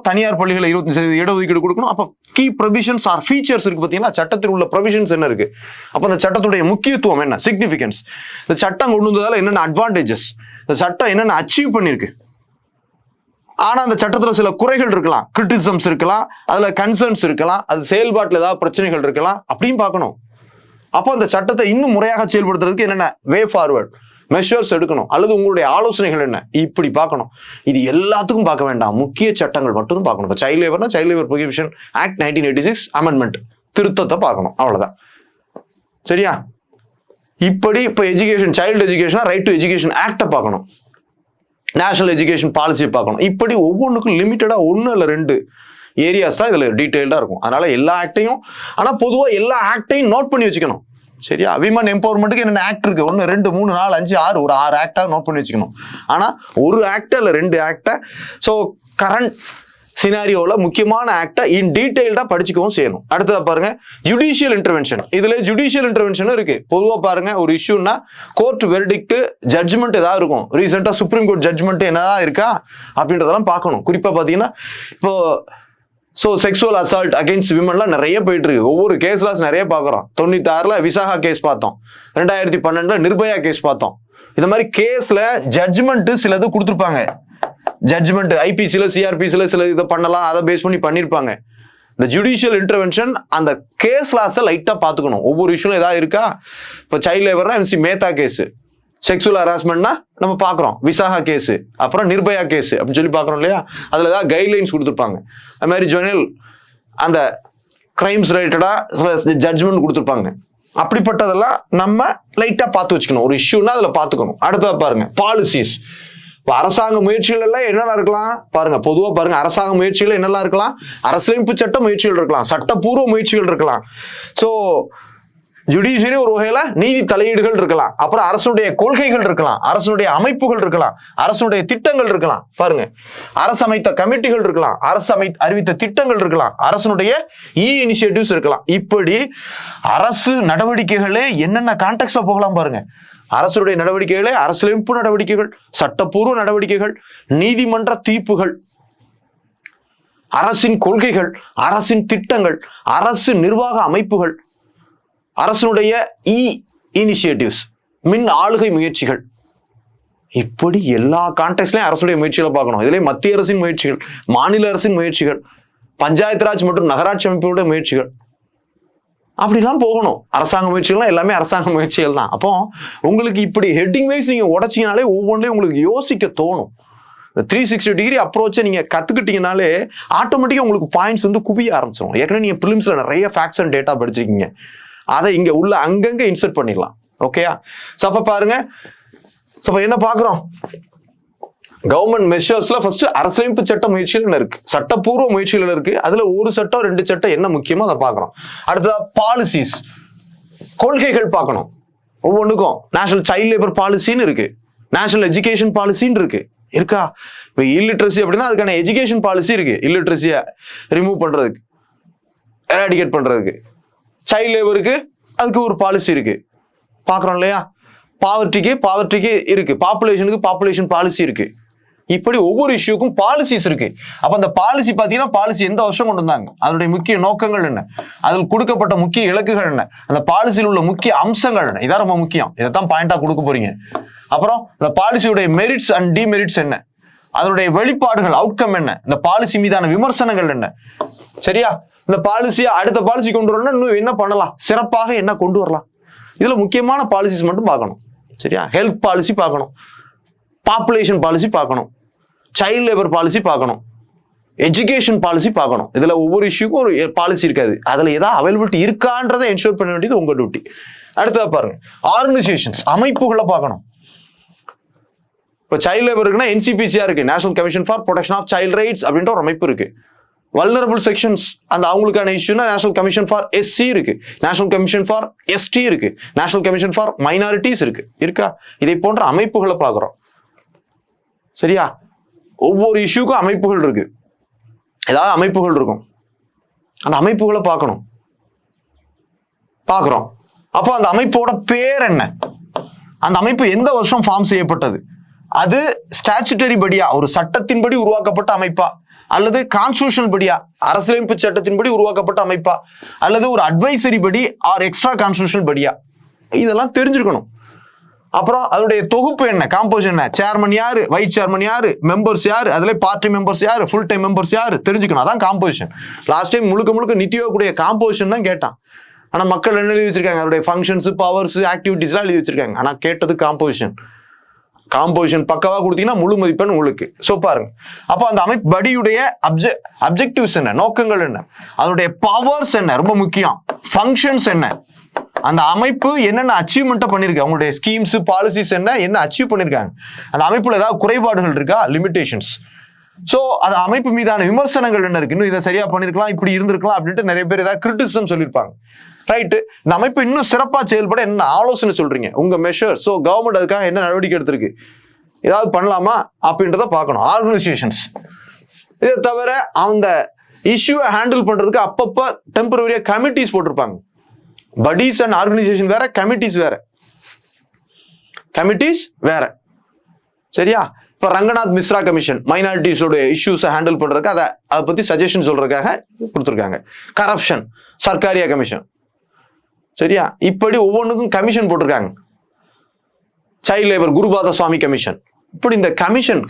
தனியார் பள்ளிகளை 25% இடஒதுக்கீடு கொடுக்கணும். அப்ப கீ ப்ரொவிஷன்ஸ் ஆர் ஃபீச்சர்ஸ் இருக்கு பார்த்தீங்களா? சட்டத்தில் உள்ள ப்ரொவிஷன்ஸ் என்ன இருக்கு? அப்ப அந்த சட்டத்துடைய முக்கியத்துவம் என்ன, சிக்னிஃபிகன்ஸ், இந்த சட்டம் கொண்டு வந்ததால என்னென்ன அட்வான்டேஜஸ், இந்த சட்டம் என்னென்ன அச்சீவ் பண்ணிருக்கு, ஆனா அந்த சட்டத்துல சில குறைகள் இருக்கலாம், கிரிட்டிசிசம்ஸ் இருக்கலாம், அதுல கன்சர்ன்ஸ் இருக்கலாம், அது செயல்பாட்டில் ஏதாவது பிரச்சனைகள் இருக்கலாம், அப்படின்னு பார்க்கணும். அப்போ அந்த சட்டத்தை இன்னும் முறையாக செயல்படுத்துறதுக்கு என்னென்ன வே ஃபார்வர்ட் மெஷர்ஸ் எடுக்கணும், அல்லது உங்களுடைய ஆலோசனைகள் என்ன, இப்படி பார்க்கணும். இது எல்லாத்துக்கும் பார்க்க வேண்டாம், முக்கிய சட்டங்கள் மட்டும் பார்க்கணும். இப்போ சைல்ட் லேபர்னா child labour prohibition act 1986 amendment திருத்தத்தை பார்க்கணும், அவ்வளவுதான். சரியா? இப்படி இப்போ எஜுகேஷன், சைல்டு எஜுகேஷனா ரைட் டு எஜுகேஷன் ஆக்டை பார்க்கணும், நேஷனல் எஜுகேஷன் பாலிசியை பார்க்கணும். இப்படி ஒவ்வொன்றுக்கும் லிமிட்டடா 1 இல்ல 2 ஏரியாஸ் தான் இதுல டீடைல்டா இருக்கும். அதனால எல்லா ஆக்டையும், ஆனா பொதுவா எல்லா ஆக்டையும் நோட் பண்ணி வச்சுக்கணும். சரியா? விமன் எம்பவர்மெண்ட்டுக்கு என்னென்ன ஆக்ட் இருக்கு? 1 2 3 4 5 6, ஒரு 6 ஆக்டா நோட் பண்ணி வச்சுக்கணும். ஆனா ஒரு ஆக்ட இல்ல 2 ஆக்ட, ஸோ கரண்ட் சினாரியோல முக்கியமான ஆக்டை இன் டீடைல்டா படிச்சுக்கவும் செய்யணும். அடுத்ததா பாருங்க, ஜுடிஷியல் இன்டர்வென்ஷன். இதுல ஜுடிஷியல் இன்டர்வென்ஷனும் இருக்கு. பொதுவா பாருங்க, ஒரு இஷ்யூன்னா கோர்ட் வெர்டிக்ட், ஜட்ஜ்மெண்ட் ஏதாவது இருக்கும். ரீசெண்டா சுப்ரீம் கோர்ட் ஜட்ஜ்மெண்ட் என்னதான் இருக்கா அப்படின்றதெல்லாம் பார்க்கணும். குறிப்பா பாத்தீங்கன்னா இப்போ செக்ஸுவல் அசால்ட் அகைன்ஸ்ட் விமன்லாம் நிறைய போயிட்டு இருக்கு. ஒவ்வொரு கேஸ்லாஸ் நிறைய பார்க்குறோம். 96ல விசாகா கேஸ் பார்த்தோம், 2012ல நிர்பயா கேஸ் பார்த்தோம். இந்த மாதிரி கேஸ்ல ஜட்ஜ்மெண்ட் சிலது கொடுத்துருப்பாங்க. ஜட்ஜ்மெண்ட் ஐபிசில சிஆர்பிசில சில இதை பண்ணலாம், அதை பேஸ் பண்ணி பண்ணிருப்பாங்க. இந்த ஜுடிஷியல் இன்டர்வென்ஷன் அந்த கேஸ் லாஸை லைட்டா பாத்துக்கணும். ஒவ்வொரு இஷ்யூல ஏதாவது இருக்கா? இப்போ சைல்ட் லேபர்னா MC மேத்தா கேஸ், செக்ஷுவல் ஹராஸ்மெண்ட்னா நம்ம பாக்குறோம் விசாகா கேஸ், அப்புறம் நிர்பயா கேஸ் அப்படின்னு சொல்லி பாக்குறோம் இல்லையா? அதுல ஏதாவது கைட்லைன்ஸ் கொடுத்துருப்பாங்க. அது மாதிரி ஜுவெனல் அந்த கிரைம்ஸ் ரிலேட்டடா ஜட்ஜ்மெண்ட் கொடுத்துருப்பாங்க. அப்படிப்பட்டதெல்லாம் நம்ம லைட்டா பார்த்து வச்சுக்கணும். ஒரு இஷ்யூனா அதுல பாத்துக்கணும். அடுத்ததா பாருங்க, பாலிசிஸ். இப்போ அரசாங்க முயற்சிகள் எல்லாம் என்னெல்லாம் இருக்கலாம் பாருங்க. பொதுவா பாருங்க, அரசாங்க முயற்சிகள் என்னெல்லாம் இருக்கலாம்? அரசியலமைப்பு சட்ட முயற்சிகள் இருக்கலாம், சட்டப்பூர்வ முயற்சிகள் இருக்கலாம். ஸோ ஜுடிஷியரி ஒரு வகையில நீதி தலையீடுகள் இருக்கலாம், அப்புறம் அரசுடைய கொள்கைகள் இருக்கலாம், அரசுடைய அமைப்புகள் இருக்கலாம், அரசுடைய திட்டங்கள் இருக்கலாம். பாருங்க, அரசு அமைத்த கமிட்டிகள் இருக்கலாம், அரசு அறிவித்த திட்டங்கள் இருக்கலாம், அரசுடைய இனிஷியேட்டிவ்ஸ் இருக்கலாம். இப்படி அரசு நடவடிக்கைகளே என்னென்ன கான்டெக்ட்ல போகலாம் பாருங்க. அரசுடைய நடவடிக்கைகளே அரசியலமைப்பு நடவடிக்கைகள், சட்டப்பூர்வ நடவடிக்கைகள், நீதிமன்ற தீர்ப்புகள், அரசின் கொள்கைகள், அரசின் திட்டங்கள், அரசு நிர்வாக அமைப்புகள், அரசுடைய இனிஷியேட்டிவ்ஸ், மின் ஆளுகை முயற்சிகள். இப்படி எல்லா கான்டெக்ட்லயும் அரசுடைய முயற்சிகளை பார்க்கணும். இதுல மத்திய அரசின் முயற்சிகள், மாநில அரசின் முயற்சிகள், பஞ்சாயத்து ராஜ் மற்றும் நகராட்சி அமைப்புடைய முயற்சிகள், அப்படிலாம் போகணும். அரசாங்க முயற்சிகள்லாம் எல்லாமே அரசாங்க முயற்சிகள் தான். அப்போ உங்களுக்கு இப்படி ஹெட்டிங் வைஸ் நீங்க உடைச்சிங்கனாலே ஒவ்வொன்றையும் உங்களுக்கு யோசிக்க தோணும். 360 டிகிரி அப்ரோச்சை நீங்க கத்துக்கிட்டீங்கனாலே ஆட்டோமேட்டிக்கா உங்களுக்கு பாயிண்ட்ஸ் வந்து குவிய ஆரம்பிச்சிடும். ஏற்கனவே நீங்க பிலிம்ஸ்ல நிறைய ஃபேக்ட்ஸ் அண்ட் டேட்டா படிச்சிருக்கீங்க, அதை இங்க உள்ள அங்கங்க இன்சர்ட் பண்ணிடலாம். ஓகேயா? சோ அப்ப பாருங்க, என்ன பாக்குறோம்? கவர்மெண்ட் மெஷர்ஸ்ல ஃபர்ஸ்ட் அரசியலமைப்பு சட்ட முயற்சிகள் என்ன இருக்கு, சட்டப்பூர்வ முயற்சிகள் இருக்கு. அதுல ஒரு சட்டம் 2 சட்டம் என்ன முக்கியமோ அதை பாக்குறோம். அடுத்ததா பாலிசிஸ், கொள்கைகள் பார்க்கணும். ஒவ்வொன்றுக்கும் நேஷனல் சைல்ட் லேபர் பாலிசின்னு இருக்கு, நேஷனல் எஜுகேஷன் பாலிசின்னு இருக்கா? இப்போ இல்லிட்ரஸி அப்படின்னா அதுக்கான எஜுகேஷன் பாலிசி இருக்கு, இல்லிட்ரஸியை ரிமூவ் பண்றதுக்கு, எராடிகேட் பண்றதுக்கு. சைல்ட் லேபருக்கு அதுக்கு ஒரு பாலிசி இருக்கு, பாக்குறோம் இல்லையா? பாவர்ட்டிக்கு இருக்கு, பாப்புலேஷன் பாலிசி இருக்கு. இப்படி ஒவ்வொரு இஷ்யூக்கும் பாலிசிஸ் இருக்கு. அப்ப அந்த பாலிசி பாத்தீங்கன்னா, பாலிசி எந்த வருஷம் கொண்டு வந்தாங்க, அதனுடைய முக்கிய நோக்கங்கள் என்ன, அதில் கொடுக்கப்பட்ட முக்கிய இலக்குகள் என்ன, அந்த பாலிசியில் உள்ள முக்கிய அம்சங்கள் என்ன, இதான் ரொம்ப முக்கியம். இதைத்தான் பாயிண்டா கொடுக்க போறீங்க. அப்புறம் இந்த பாலிசியுடைய மெரிட்ஸ் அண்ட் டிமெரிட்ஸ் என்ன, அதனுடைய வெளிப்பாடுகள், அவுட்கம் என்ன, இந்த பாலிசி மீதான விமர்சனங்கள் என்ன. சரியா? இந்த பாலிசியை அடுத்த பாலிசி கொண்டு வரணும்னா இன்னும் என்ன பண்ணலாம், சிறப்பாக என்ன கொண்டு வரலாம், இதுல முக்கியமான பாலிசிஸ் மட்டும் பார்க்கணும். சரியா? ஹெல்த் பாலிசி பார்க்கணும், பாப்புலேஷன் பாலிசி பார்க்கணும், சைல்ட் லேபர் பாலிசி பார்க்கணும், எஜுகேஷன் பாலிசி பார்க்கணும். இதுல ஒவ்வொரு இஷ்யூக்கும் ஒரு பாலிசி இருக்காது, அதுல ஏதாவது அவைலபிலிட்டி இருக்கான்றதை என்ஷூர் பண்ண வேண்டியது உங்க டியூட்டி. அடுத்ததா பாருங்க, ஆர்கனைசேஷன்ஸ், அமைப்புகளை பார்க்கணும். இப்போ சைல்ட் லேபர் இருக்குன்னா NCPCR இருக்கு, national commission for protection of child rights அப்படின்ற ஒரு அமைப்பு இருக்கு. வல்னரபிள் செக்ஷன்ஸ், அந்த அவங்களுக்கான இஷ்யூனா நேஷனல் கமிஷன் ஃபார் SC இருக்கு, நேஷனல் கமிஷன் ஃபார் ST இருக்கு, நேஷனல் கமிஷன் ஃபார் மைனாரிட்டிஸ் இருக்கா? இதை போன்ற அமைப்புகளை பார்க்குறோம். சரியா? ஒவ்வொரு இஷ்யூக்கும் அமைப்புகள் இருக்கு, ஏதாவது அமைப்புகள் இருக்கும், அந்த அமைப்புகளை பார்க்கணும். அப்போ அந்த அமைப்போட பேர் என்ன, அந்த அமைப்பு எந்த வருஷம் ஃபார்ம் செய்யப்பட்டது, அது ஸ்டாச்சுட்டரி படியா ஒரு சட்டத்தின்படி உருவாக்கப்பட்ட அமைப்பா, அல்லது கான்ஸ்டிடியூஷனல் படியா அரசியலமைப்பு சட்டத்தின்படி உருவாக்கப்பட்ட அமைப்பா, அல்லது ஒரு அட்வைசரி படி ஆர் எக்ஸ்ட்ரா கான்ஸ்டிடியூஷனல் படியா, இதெல்லாம் தெரிஞ்சிருக்கணும். அப்புறம் அதோடைய தொகுப்பு என்ன, காம்போசிஷன் என்ன, சேர்மன் யாரு, வைஸ் சேர்மன் யாரு, மெம்பர்ஸ் யாரு, அதுல பார்ட்டி மெம்பர்ஸ் யாரு, ஃபுல் டைம் மெம்பர்ஸ் யாரு தெரிஞ்சுக்கணும். அதான் காம்போசிஷன். லாஸ்ட் டைம் முழுக்க நித்தியோ கூடிய காம்போசிஷன் தான் கேட்டான். ஆனா மக்கள் என்ன எழுதி வச்சிருக்காங்க, அவருடைய ஃபங்க்ஷன்ஸ், பவர்ஸ், ஆக்டிவிட்டிஸ்லாம் எழுதி வச்சிருக்காங்க. ஆனா கேட்டது காம்போசிஷன். பக்கவா கொடுத்தீங்கன்னா முழு மதிப்பெண் உங்களுக்கு. சோ பாருங்க, அப்போ அந்த அமைப்பு படியுடைய அப்ஜெக்டிவ்ஸ் என்ன, நோக்கங்கள் என்ன, அதனுடைய பவர்ஸ் என்ன, ரொம்ப முக்கியம், ஃபங்க்ஷன்ஸ் என்ன, அந்த அமைப்பு என்னென்ன அச்சீவ்மெண்ட்டை பண்ணிருக்கு, அவங்களுடைய ஸ்கீம்ஸ் பாலிசிஸ் என்ன அச்சீவ் பண்ணிருக்காங்க, அந்த அமைப்புல ஏதாவது குறைபாடுகள் இருக்கா, லிமிடேஷன்ஸ். சோ அந்த அமைப்பு மீதான விமர்சனங்கள் என்ன இருக்கு, இன்னும் இதை சரியா பண்ணிருக்கலாம், இப்படி இருந்திருக்கலாம் அப்படின்ட்டு நிறைய பேர் ஏதாவது கிரிட்டிசிசம் சொல்லியிருப்பாங்க. ரைட்டு, இந்த அமைப்பு இன்னும் சிறப்பா செயல்பட என்ன ஆலோசனை சொல்றீங்க, உங்க மெஷர். சோ கவர்மெண்ட் அதுக்காக என்ன நடவடிக்கை எடுத்திருக்கு, ஏதாவது பண்ணலாமா அப்படின்றத பார்க்கணும். ஆர்கனைசேஷன்ஸ், இதை தவிர அந்த இஷ்யூவை ஹேண்டில் பண்றதுக்கு அப்பப்ப டெம்பரரியா கமிட்டிஸ் போட்டிருப்பாங்க. படிஸ் அண்ட் ஆர்கனைசேஷன் வேற, கமிட்டிஸ் வேற. சரியா? இப்ப ரங்கநாத் மிஸ்ரா கமிஷன் மைனாரிட்டிஸோட இஷ்யூஸை ஹேண்டில் பண்றதுக்கு அதை பத்தி சஜஷன் சொல்றதுக்காக கொடுத்துருக்காங்க. Corruption Sarkaria commission. சரியா? இப்படி ஒவ்வொன்றுக்கும் கமிஷன் போட்டிருக்காங்க. சைல்ட் லேபர் குருபாத சுவாமி கமிஷன், இப்படி இந்த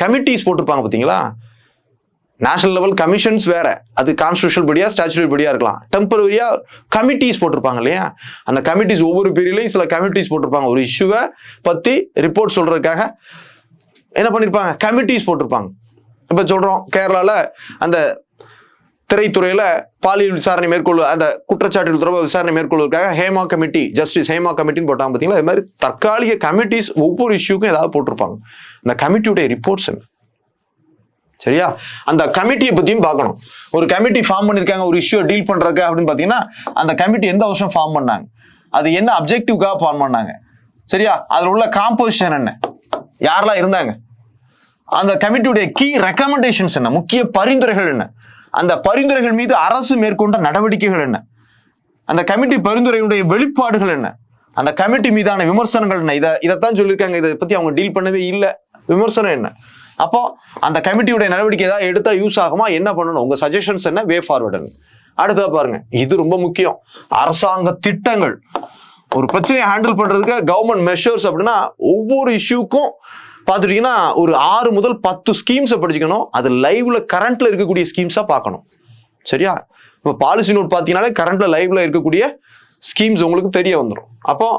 கமிட்டிஸ் போட்டிருப்பாங்க. பாத்தீங்களா? நேஷனல் லெவல் கமிஷன்ஸ் வேற, அது கான்ஸ்டிடியூஷனல் படியா ஸ்டாச்சுட்டரி படியா இருக்கலாம். டெம்பரரியா கமிட்டிஸ் போட்டிருப்பாங்க இல்லையா? அந்த கமிட்டிஸ் ஒவ்வொரு பீரியட்லயும் சில கமிட்டிஸ் போட்டிருப்பாங்க. ஒரு இஷ்யூவை பத்தி ரிப்போர்ட் சொல்றதுக்காக என்ன பண்ணிருப்பாங்க, கமிட்டிஸ் போட்டிருப்பாங்க. இப்ப சொல்றோம், கேரளால அந்த திரைத்துறையில பாலியல் விசாரணை அந்த குற்றச்சாட்டுகள் தொடர்பாக விசாரணை மேற்கொள்வதற்காக ஹேமா கமிட்டி, ஜஸ்டிஸ் ஹேமா கமிட்டின்னு போட்டாங்க. பாத்தீங்களா? இது மாதிரி தற்காலிக கமிட்டிஸ் ஒவ்வொரு இஷ்யூக்கும் ஏதாவது போட்டிருப்பாங்க. இந்த கமிட்டியுடைய ரிப்போர்ட்ஸ் என்ன. சரியா? அந்த கமிட்டியை பத்தியும் பார்க்கணும். ஒரு கமிட்டி ஃபார்ம் பண்ணிருக்காங்க ஒரு இஷ்யூ டீல் பண்றதுக்கு அப்படின்னு பாத்தீங்கன்னா, அந்த கமிட்டி எந்த வருஷம் ஃபார்ம் பண்ணாங்க, அது என்ன அப்ஜெக்டிவ்காக ஃபார்ம் பண்ணாங்க. சரியா? அதுல உள்ள காம்போசிஷன் என்ன, யாரெல்லாம் இருந்தாங்க, அந்த கமிட்டியுடைய கீ ரெக்கமெண்டேஷன்ஸ் என்ன, முக்கிய பரிந்துரைகள் என்ன, அந்த பரிந்துரைகள் மீது அரசு மேற்கொண்ட நடவடிக்கைகள் என்ன, அந்த கமிட்டி பரிந்துரையுடைய வெளிப்பாடுகள் என்ன, அந்த கமிட்டி மீதான விமர்சனங்கள் என்ன. இதைத்தான் சொல்லியிருக்காங்க. இதை பத்தி அவங்க டீல் பண்ணவே இல்லை. விமர்சனம் என்ன, அப்போ அந்த கமிட்டியுடைய நடவடிக்கை ஏதாவது எடுத்தா யூஸ் ஆகுமா, என்ன பண்ணணும், உங்க சஜஷன்ஸ் என்ன, வே ஃபார்வர்டு. அடுத்ததா பாருங்க, இது ரொம்ப முக்கியம், அரசாங்க திட்டங்கள். ஒரு பிரச்சனையை ஹேண்டில் பண்றதுக்கு கவர்மெண்ட் மெஷர்ஸ் அப்படின்னா ஒவ்வொரு இஷ்யூக்கும் பார்த்துட்டீங்கன்னா ஒரு 6 முதல் 10 ஸ்கீம்ஸை படிச்சுக்கணும். அது லைவ்ல கரண்ட்ல இருக்கக்கூடிய ஸ்கீம்ஸா பார்க்கணும். சரியா? இப்போ பாலிசி நோட் பார்த்தீங்கன்னாலே கரண்ட்ல லைவ்ல இருக்கக்கூடிய ஸ்கீம்ஸ் உங்களுக்கு தெரிய வந்துடும். அப்போ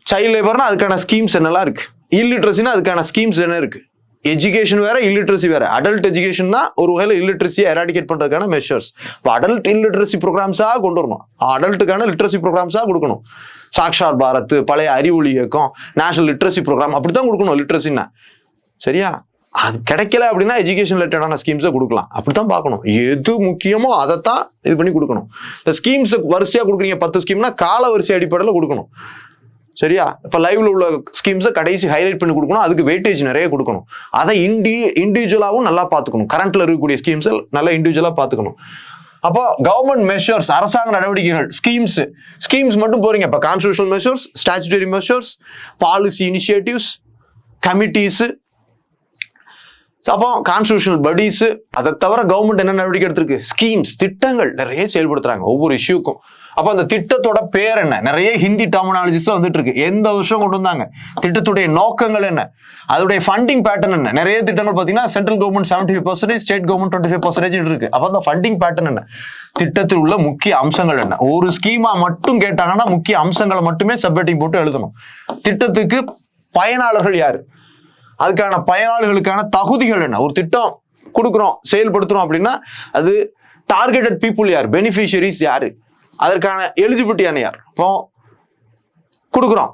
சைல்ட் லேபர்னா அதுக்கான ஸ்கீம்ஸ் என்னெல்லாம் இருக்கு, இல்லிட்ரஸினா அதுக்கான ஸ்கீம்ஸ் என்ன இருக்கு, எஜுகேஷன் வேற இல்லிட்ரஸி வேற. அடல்ட் எஜுகேஷன் தான் ஒரு வகையில் இல்லிட்ரஸியை எராடிகேட் பண்றதுக்கான மெஷர்ஸ். இப்போ அடல்ட் இல்லிட்ரஸி ப்ரோக்ராம்ஸாக கொண்டு வரணும், அடல்ட்டுக்கான லிட்ரஸி ப்ரோக்ராம்ஸாக கொடுக்கணும். சாக்ஷார் பாரத், பழைய அறிவொளி இயக்கம், நேஷனல் லிட்ரஸி ப்ரோக்ராம் அப்படித்தான் கொடுக்கணும் லிட்ரஸின்னா. சரியா? அது கிடைக்கல அப்படின்னா எஜுகேஷன் ரிலேட்டடான ஸ்கீம்ஸை கொடுக்கலாம். அப்படித்தான் பார்க்கணும். எது முக்கியமோ அதைத்தான் இது பண்ணி கொடுக்கணும். இந்த ஸ்கீம்ஸ் வரிசையா கொடுக்குறீங்க 10 ஸ்கீம்னா கால வரிசை அடிப்படையில் கொடுக்கணும். சரியா? இப்போ லைவ்ல உள்ள ஸ்கீம்ஸை கடைசி ஹைலைட் பண்ணி கொடுக்கணும். அதுக்கு வெயிட்டேஜ் நிறைய கொடுக்கணும். அதை இண்டிவிஜுவலாகவும் நல்லா பார்த்துக்கணும். கரண்ட்ல இருக்கக்கூடிய ஸ்கீம்ஸை நல்லா இண்டிவிஜுவலா பார்த்துக்கணும். அப்போ கவர்மெண்ட் மெஷர்ஸ், அரசாங்க நடவடிக்கைகள், ஸ்கீம்ஸ் மட்டும் போறீங்க. இப்போ constitutional measures, statutory measures, policy initiatives, committees, அப்போ கான்ஸ்டிடியூஷனல் பாடிஸ், அதை தவிர கவர்மெண்ட் என்ன நடவடிக்கை எடுத்திருக்கு, ஸ்கீம்ஸ், திட்டங்கள் நிறைய செயல்படுத்துறாங்க ஒவ்வொரு இஷ்யூக்கும். அப்போ அந்த திட்டத்தோட பேர் என்ன, நிறைய ஹிந்தி டெர்மினாலஜிஸ்ல வந்துட்டு இருக்கு. எந்த வருஷம் கொண்டு வந்தாங்க, திட்டத்துடைய நோக்கங்கள் என்ன, அதோடைய ஃபண்டிங் பேட்டர்ன் என்ன. நிறைய திட்டங்கள் பார்த்தீங்கன்னா சென்ட்ரல் கவர்மெண்ட் 75%, ஸ்டேட் கவர்மெண்ட் 25% இருக்கு. அப்போ அந்த ஃபண்டிங் பேட்டர்ன் என்ன, திட்டத்தில் உள்ள முக்கிய அம்சங்கள் என்ன. ஒரு ஸ்கீமா மட்டும் கேட்டாங்கன்னா முக்கிய அம்சங்களை மட்டுமே சப்ஹெட்டிங் போட்டு எழுதணும். திட்டத்துக்கு பயனாளர்கள் யாரு, அதுக்கான பயனாளிகளுக்கான தகுதிகள் என்ன. ஒரு திட்டம் கொடுக்குறோம், செயல்படுத்துறோம் அப்படின்னா அது டார்கெட்டட் பீப்புள் யார், பெனிஃபிஷியரிஸ் யாரு, அதற்கான எலிஜிபிலிட்டியான யார். இப்போ கொடுக்குறோம்,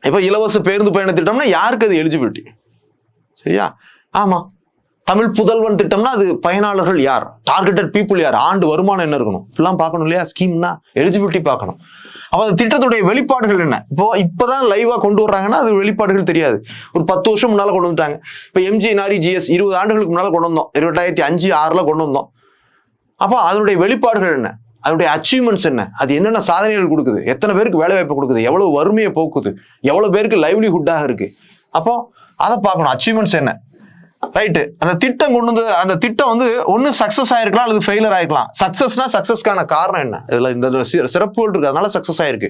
இப்போ இலவச பேருந்து பயண திட்டம்னா யாருக்கு அது எலிஜிபிலிட்டி? சரியா? ஆமா. தமிழ் புதல்வன் திட்டம்னா அது பயனாளர்கள் யார், டார்கெட்டட் பீப்புள் யார், ஆண்டு வருமானம் என்ன இருக்கணும், இப்பெல்லாம் பார்க்கணும் இல்லையா? ஸ்கீம்னா எலிஜிபிலிட்டி பார்க்கணும். அப்போ அந்த திட்டத்துடைய வெளிப்பாடுகள் என்ன. இப்போதான் லைவா கொண்டு வர்றாங்கன்னா அது வெளிப்பாடுகள் தெரியாது. ஒரு 10 வருஷம் முன்னால கொண்டு வந்துட்டாங்க. இப்போ MGNREGS 20 ஆண்டுகளுக்கு முன்னால கொண்டு வந்தோம், 2005-6 கொண்டு வந்தோம். அப்போ அதனுடைய வெளிப்பாடுகள் என்ன, அதனுடைய அச்சீவ்மெண்ட்ஸ் என்ன, அது என்னென்ன சாதனைகள் கொடுக்குது, எத்தனை பேருக்கு வேலை வாய்ப்பு கொடுக்குது, எவ்வளவு வறுமையை போக்குது, எவ்வளவு பேருக்கு லைவ்லிஹுட்டாக இருக்கு. அப்போ அதை பார்க்கணும். அச்சீவ்மெண்ட்ஸ் என்ன, ரைட்டு. அந்த திட்டம் கொண்டு வந்து அந்த திட்டம் வந்து ஒன்று சக்சஸ் ஆயிருக்கலாம் அல்லது ஃபெயிலர் ஆயிருக்கலாம். சக்சஸ்னா சக்சஸ்க்கான காரணம் என்ன, இதுல இந்த சிறப்புகள் இருக்கு, அதனால சக்சஸ் ஆயிருக்கு.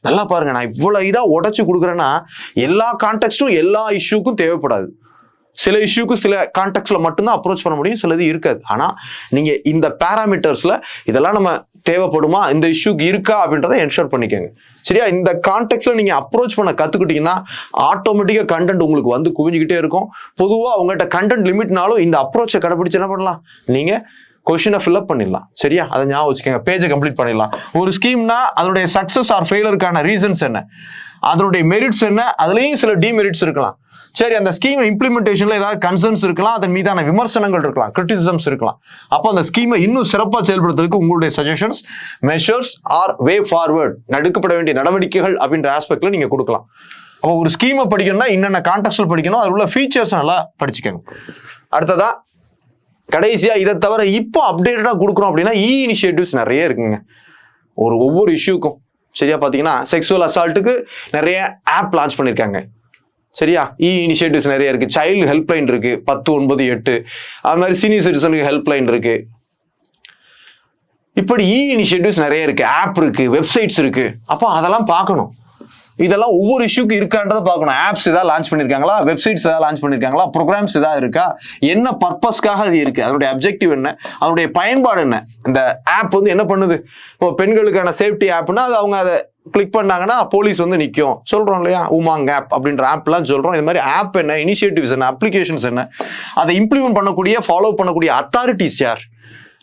நல்லா பாருங்க, நான் இவ்வளவு இதா உடைச்சு கொடுக்குறேன்னா எல்லா கான்டெக்ஸ்டும் எல்லா இஷ்யூக்கும் தேவைப்படாது. சில இஷ்யூக்கு சில கான்டெக்ட்ல மட்டும்தான் அப்ரோச் பண்ண முடியும், சிலது இருக்காது. ஆனா நீங்க இந்த பேராமீட்டர்ஸ்ல இதெல்லாம் நம்ம தேவைப்படுமா, இந்த இஷ்யூக்கு இருக்கா அப்படின்றத என்ஷூர் பண்ணிக்கோங்க. சரியா? இந்த கான்டெக்ட்ல நீங்க அப்ரோச் பண்ண கத்துக்கிட்டீங்கன்னா ஆட்டோமேட்டிக்கா கண்டென்ட் உங்களுக்கு வந்து குவிஞ்சுக்கிட்டே இருக்கும். பொதுவா உங்கள்கிட்ட கண்டென்ட் லிமிட்னாலும் இந்த அப்ரோச்சை கடைபிடிச்சு என்ன பண்ணலாம், நீங்க கொஸ்டினை ஃபில்அப் பண்ணிடலாம். சரியா? அதை ஞாபகம் வச்சுக்கோங்க, பேஜை கம்ப்ளீட் பண்ணிடலாம். ஒரு ஸ்கீம்னா அதனுடைய சக்சஸ் ஆர் ஃபெயிலருக்கான ரீசன்ஸ் என்ன, அதனுடைய மெரிட்ஸ் என்ன, அதுலயும் சில டிமெரிட்ஸ் இருக்கலாம். சரி, அந்த ஸ்கீம் இம்ப்ளிமெண்டேஷன்ல ஏதாவது கன்சர்ன்ஸ் இருக்கலாம், அதன் மீதான விமர்சனங்கள் இருக்கலாம், கிரிட்டிசிசம்ஸ் இருக்கலாம். அப்போ அந்த ஸ்கீமை இன்னும் சிறப்பாக செயல்படுத்துறதுக்கு உங்களுடைய suggestions, measures or way forward, எடுக்கப்பட வேண்டிய நடவடிக்கைகள் அப்படின்ற ஆஸ்பெக்ட்ல நீங்க கொடுக்கலாம். அப்போ ஒரு ஸ்கீமை படிக்கணும்னா என்னென்ன கான்டெக்ட்ல படிக்கணும், அதில் உள்ள ஃபீச்சர்ஸ் நல்லா படிச்சுக்கோங்க. அடுத்ததா கடைசியா இதை தவிர இப்போ அப்டேட்டடா கொடுக்குறோம் அப்படின்னா இனிஷியேட்டிவ்ஸ் நிறைய இருக்குங்க ஒவ்வொரு இஷ்யூக்கும். சரியா? பார்த்தீங்கன்னா செக்ஸுவல் அசால்ட்டுக்கு நிறைய ஆப் லான்ச் பண்ணியிருக்காங்க. சரியா? இனிஷியேட்டிவ்ஸ் நிறைய இருக்கு. சைல்டு ஹெல்ப்லைன் இருக்கு 1098, அது மாதிரி சீனியர் சிட்டிசனுக்கு ஹெல்ப்லைன் இருக்கு. இப்படி இனிஷியேட்டிவ்ஸ் நிறைய இருக்கு, ஆப் இருக்கு, வெப்சைட்ஸ் இருக்கு. அப்போ அதெல்லாம் பார்க்கணும். இதெல்லாம் ஒவ்வொரு இஷ்யூக்கு இருக்கான்றதை பார்க்கணும். ஆப்ஸ் ஏதாவது லான்ச் பண்ணியிருக்காங்களா, வெப்சைட்ஸ் ஏதாவது லான்ச் பண்ணியிருக்காங்களா, ப்ரோக்ராம்ஸ் ஏதாவது இருக்கா, என்ன பர்பஸ்க்காக அது இருக்கு, அதனுடைய அப்ஜெக்டிவ் என்ன, அதனுடைய பயன்பாடு என்ன. இந்த ஆப் வந்து என்ன பண்ணுது, இப்போ பெண்களுக்கான சேஃப்டி ஆப்னா அது அவங்க அதை கிளிக் பண்ணாங்கன்னா போலீஸ் வந்து நிற்கும் சொல்றோம் இல்லையா, உமாங் ஆப் அப்படின்ற ஆப்லாம் சொல்றோம். இந்த மாதிரி ஆப் என்ன, இனிஷியேட்டிவ்ஸ் என்ன, அப்ளிகேஷன்ஸ் என்ன, அதை இம்ப்ளிமெண்ட் பண்ணக்கூடிய ஃபாலோ பண்ணக்கூடிய அத்தாரிட்டிஸ் யார்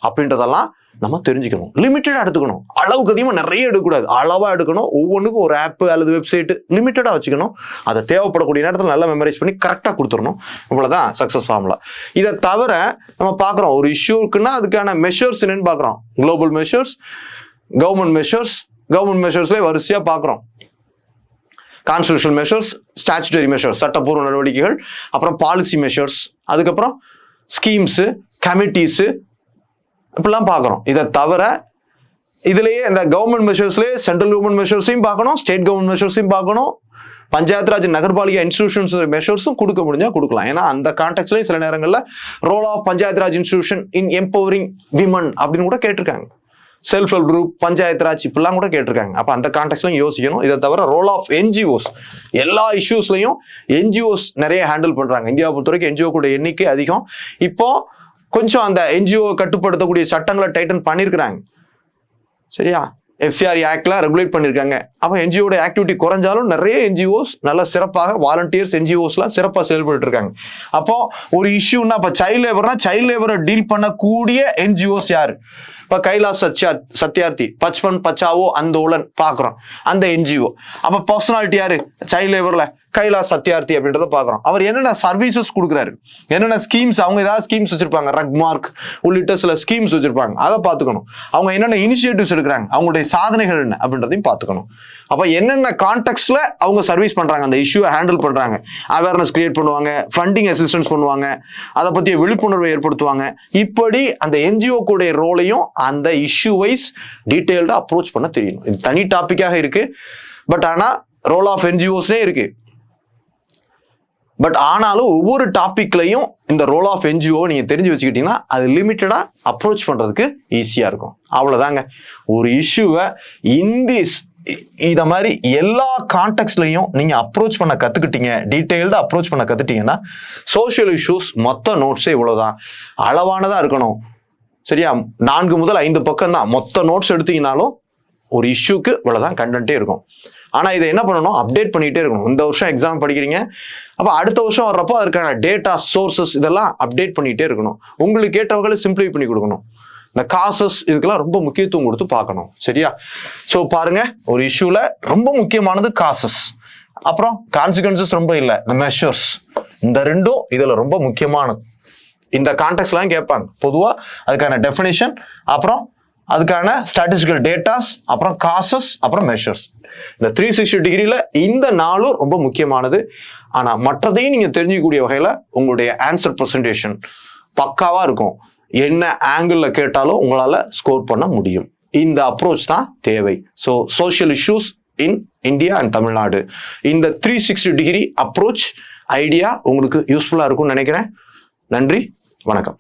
அப்படின்றதெல்லாம் நம்ம தெரிஞ்சுக்கணும். லிமிட்டடா எடுத்துக்கணும், அளவுக்கு அதிகமாக நிறைய எடுக்கக்கூடாது, அளவா எடுக்கணும். ஒவ்வொன்றுக்கும் ஒரு ஆப் அல்லது வெப்சைட் லிமிட்டடா வச்சுக்கணும். அதை தேவைப்படக்கூடிய நேரத்தில் நல்லா மெமரைஸ் பண்ணி கரெக்டாக கொடுத்துடணும். இவ்வளவுதான் சக்சஸ் ஃபார்முலா. இதை தவிர நம்ம பார்க்குறோம் ஒரு இஷ்யூக்குன்னா அதுக்கான மெஷர்ஸ் என்னன்னு பார்க்குறோம். குளோபல் மெஷர்ஸ், கவர்மெண்ட் மெஷர்ஸ்லேயே வரிசையாக பார்க்குறோம். கான்ஸ்டிடியூஷனல் மெஷர்ஸ், ஸ்டாச்சுட்டரி மெஷர்ஸ், சட்டப்பூர்வ நடவடிக்கைகள், அப்புறம் பாலிசி மெஷர்ஸ், அதுக்கப்புறம் ஸ்கீம்ஸு, கமிட்டிஸு, இப்படிலாம் பார்க்குறோம். இதை தவிர இதுலேயே இந்த கவர்மெண்ட் மெஷர்ஸ்லேயே சென்ட்ரல் கவர்மெண்ட் மெஷர்ஸையும் பார்க்கணும், ஸ்டேட் கவர்மெண்ட் மெஷர்ஸையும் பார்க்கணும், பஞ்சாயத்து ராஜ் நகர்பாலிகா இன்ஸ்டிடியூஷன்ஸ் மெஷர்ஸும் கொடுக்க முடிஞ்சா கொடுக்கலாம். ஏன்னா அந்த கான்டெக்ட்லயும் சில நேரங்களில் role of panchayat raj institution in empowering women அப்படின்னு கூட கேட்டிருக்காங்க. Self help group, panchayat raj இப்பெல்லாம் கூட கேட்டிருக்காங்க. அப்போ அந்த கான்டெக்ட்லையும் யோசிக்கணும். இதை தவிர ரோல் ஆஃப் என்ஜிஓஸ், எல்லா இஷ்யூஸ்லையும் என்ஜிஓஸ் நிறைய ஹேண்டில் பண்றாங்க. இந்தியாவை பொறுத்த வரைக்கும் என்ஜிஓ கூட எண்ணிக்கை அதிகம். இப்போ கொஞ்சம் அந்த என்ஜிஓ கட்டுப்படுத்தக்கூடிய சட்டங்களை டைட்டன் பண்ணியிருக்கிறாங்க. சரியா, FCRA ஆக்ட்ல ரெகுலேட் பண்ணியிருக்காங்க. அப்போ என்ஜிஓட ஆக்டிவிட்டி குறைஞ்சாலும் நிறைய என்ஜிஓஸ் நல்ல சிறப்பாக வாலண்டியர்ஸ் என்ஜிஓஸ்லாம் சிறப்பாக செயல்பட்டு இருக்காங்க. அப்போ ஒரு இஷ்யூன்னா இப்போ சைல்ட் லேபரை டீல் பண்ணக்கூடிய என்ஜிஓஸ் யாரு? இப்போ கைலாஷ் சத்யார்த்தி, பச்பன் பச்சாவோ அந்தோலன் பார்க்குறோம், அந்த என்ஜிஓ. அப்போ பர்சனாலிட்டி யாரு சைல்ட் லேபர்ல? கைலாஷ் சத்யார்த்தி அப்படின்றத பார்க்குறோம். அவர் என்னென்ன சர்வீசஸ் கொடுக்குறாரு, என்னென்ன ஸ்கீம்ஸ், அவங்க ஏதாவது ஸ்கீம்ஸ் வச்சிருப்பாங்க, ரக்மார்க் உள்ளிட்ட சில ஸ்கீம்ஸ் வச்சிருப்பாங்க, அதை பார்த்துக்கணும். அவங்க என்னென்ன இனிஷியேட்டிவ்ஸ் எடுக்கிறாங்க, அவங்களுடைய சாதனைகள் என்ன அப்படின்றதையும் பார்த்துக்கணும். அப்போ என்னென்ன கான்டெக்ட்ல அவங்க சர்வீஸ் பண்றாங்க, அந்த இஷ்யூவை ஹேண்டில் பண்றாங்க, அவேர்னஸ் கிரியேட் பண்ணுவாங்க, ஃபண்டிங் அசிஸ்டன்ஸ் பண்ணுவாங்க, அதை பற்றிய விழிப்புணர்வை ஏற்படுத்துவாங்க. இப்படி அந்த என்ஜிஓ கூடிய ரோலையும் அந்த இஷ்யூ வைஸ் டீட்டெயில்டா அப்ரோச் பண்ண தெரியணும். இது தனி டாபிக்காக இருக்கு. பட் ஆனால் ரோல் ஆஃப் என்ஜிஓஸ்னே இருக்கு. பட் ஆனாலும் ஒவ்வொரு டாபிக்லையும் இந்த ரோல் ஆஃப் என்ஜிஓ நீங்க தெரிஞ்சு வச்சுக்கிட்டீங்கன்னா அது லிமிட்டடா அப்ரோச் பண்றதுக்கு ஈஸியா இருக்கும். அவ்வளவுதாங்க. ஒரு இஷ்யூவை இத மாதிரி எல்லா கான்டெக்ட்லயும் நீங்க அப்ரோச் பண்ண கத்துக்கிட்டீங்க, டீடைல்டா அப்ரோச் பண்ண கத்துட்டீங்கன்னா சோஷியல் இஷ்யூஸ் மொத்த நோட்ஸே இவ்வளவுதான், அளவானதா இருக்கணும். சரியா, 4 முதல் 5 பக்கம் தான் மொத்த நோட்ஸ் எடுத்தீங்கன்னாலும் ஒரு இஷ்யூக்கு இவ்வளவுதான் கண்டென்ட்டே இருக்கும். ஆனா இதை என்ன பண்ணணும், அப்டேட் பண்ணிட்டே இருக்கணும். இந்த வருஷம் எக்ஸாம் படிக்கிறீங்க, அப்ப அடுத்த வருஷம் வர்றப்போ அதற்கான டேட்டா சோர்சஸ் இதெல்லாம் அப்டேட் பண்ணிட்டே இருக்கணும். உங்களுக்கு ஏற்றவர்களை சிம்பிளை பண்ணி கொடுக்கணும். இந்த காசஸ் இதுக்கெல்லாம் ரொம்ப முக்கியத்துவம் கொடுத்து பார்க்கணும். சரியா, ஸோ பாருங்க, ஒரு இஷ்யூல ரொம்ப முக்கியமானது காசஸ், அப்புறம் கான்சிக்வன்சஸ் ரொம்ப இல்லை, இந்த மெஷர்ஸ். இந்த ரெண்டும் இதுல ரொம்ப முக்கியமானது. இந்த கான்டெக்ட்லாம் கேட்பாங்க. பொதுவா அதுக்கான டெஃபினிஷன், அப்புறம் அதுக்கான ஸ்டாட்டிஸ்டிக்கல் டேட்டாஸ், அப்புறம் காசஸ், அப்புறம் மெஷர்ஸ். இந்த 360 டிகிரியில இந்த 4 ரொம்ப முக்கியமானது. ஆனா மற்றதையும் நீங்க தெரிஞ்சிக்கக்கூடிய வகையில உங்களுடைய ஆன்சர் பிரசன்டேஷன் பக்காவா இருக்கும். என்ன ஆங்கிள் கேட்டாலும் உங்களால ஸ்கோர் பண்ண முடியும். இந்த அப்ரோச் தான் தேவை. So social issues in India and Tamil Nadu, இந்த 360 டிகிரி அப்ரோச் ஐடியா உங்களுக்கு யூஸ்ஃபுல்லா இருக்கும்னு நினைக்கிறேன். நன்றி, வணக்கம்.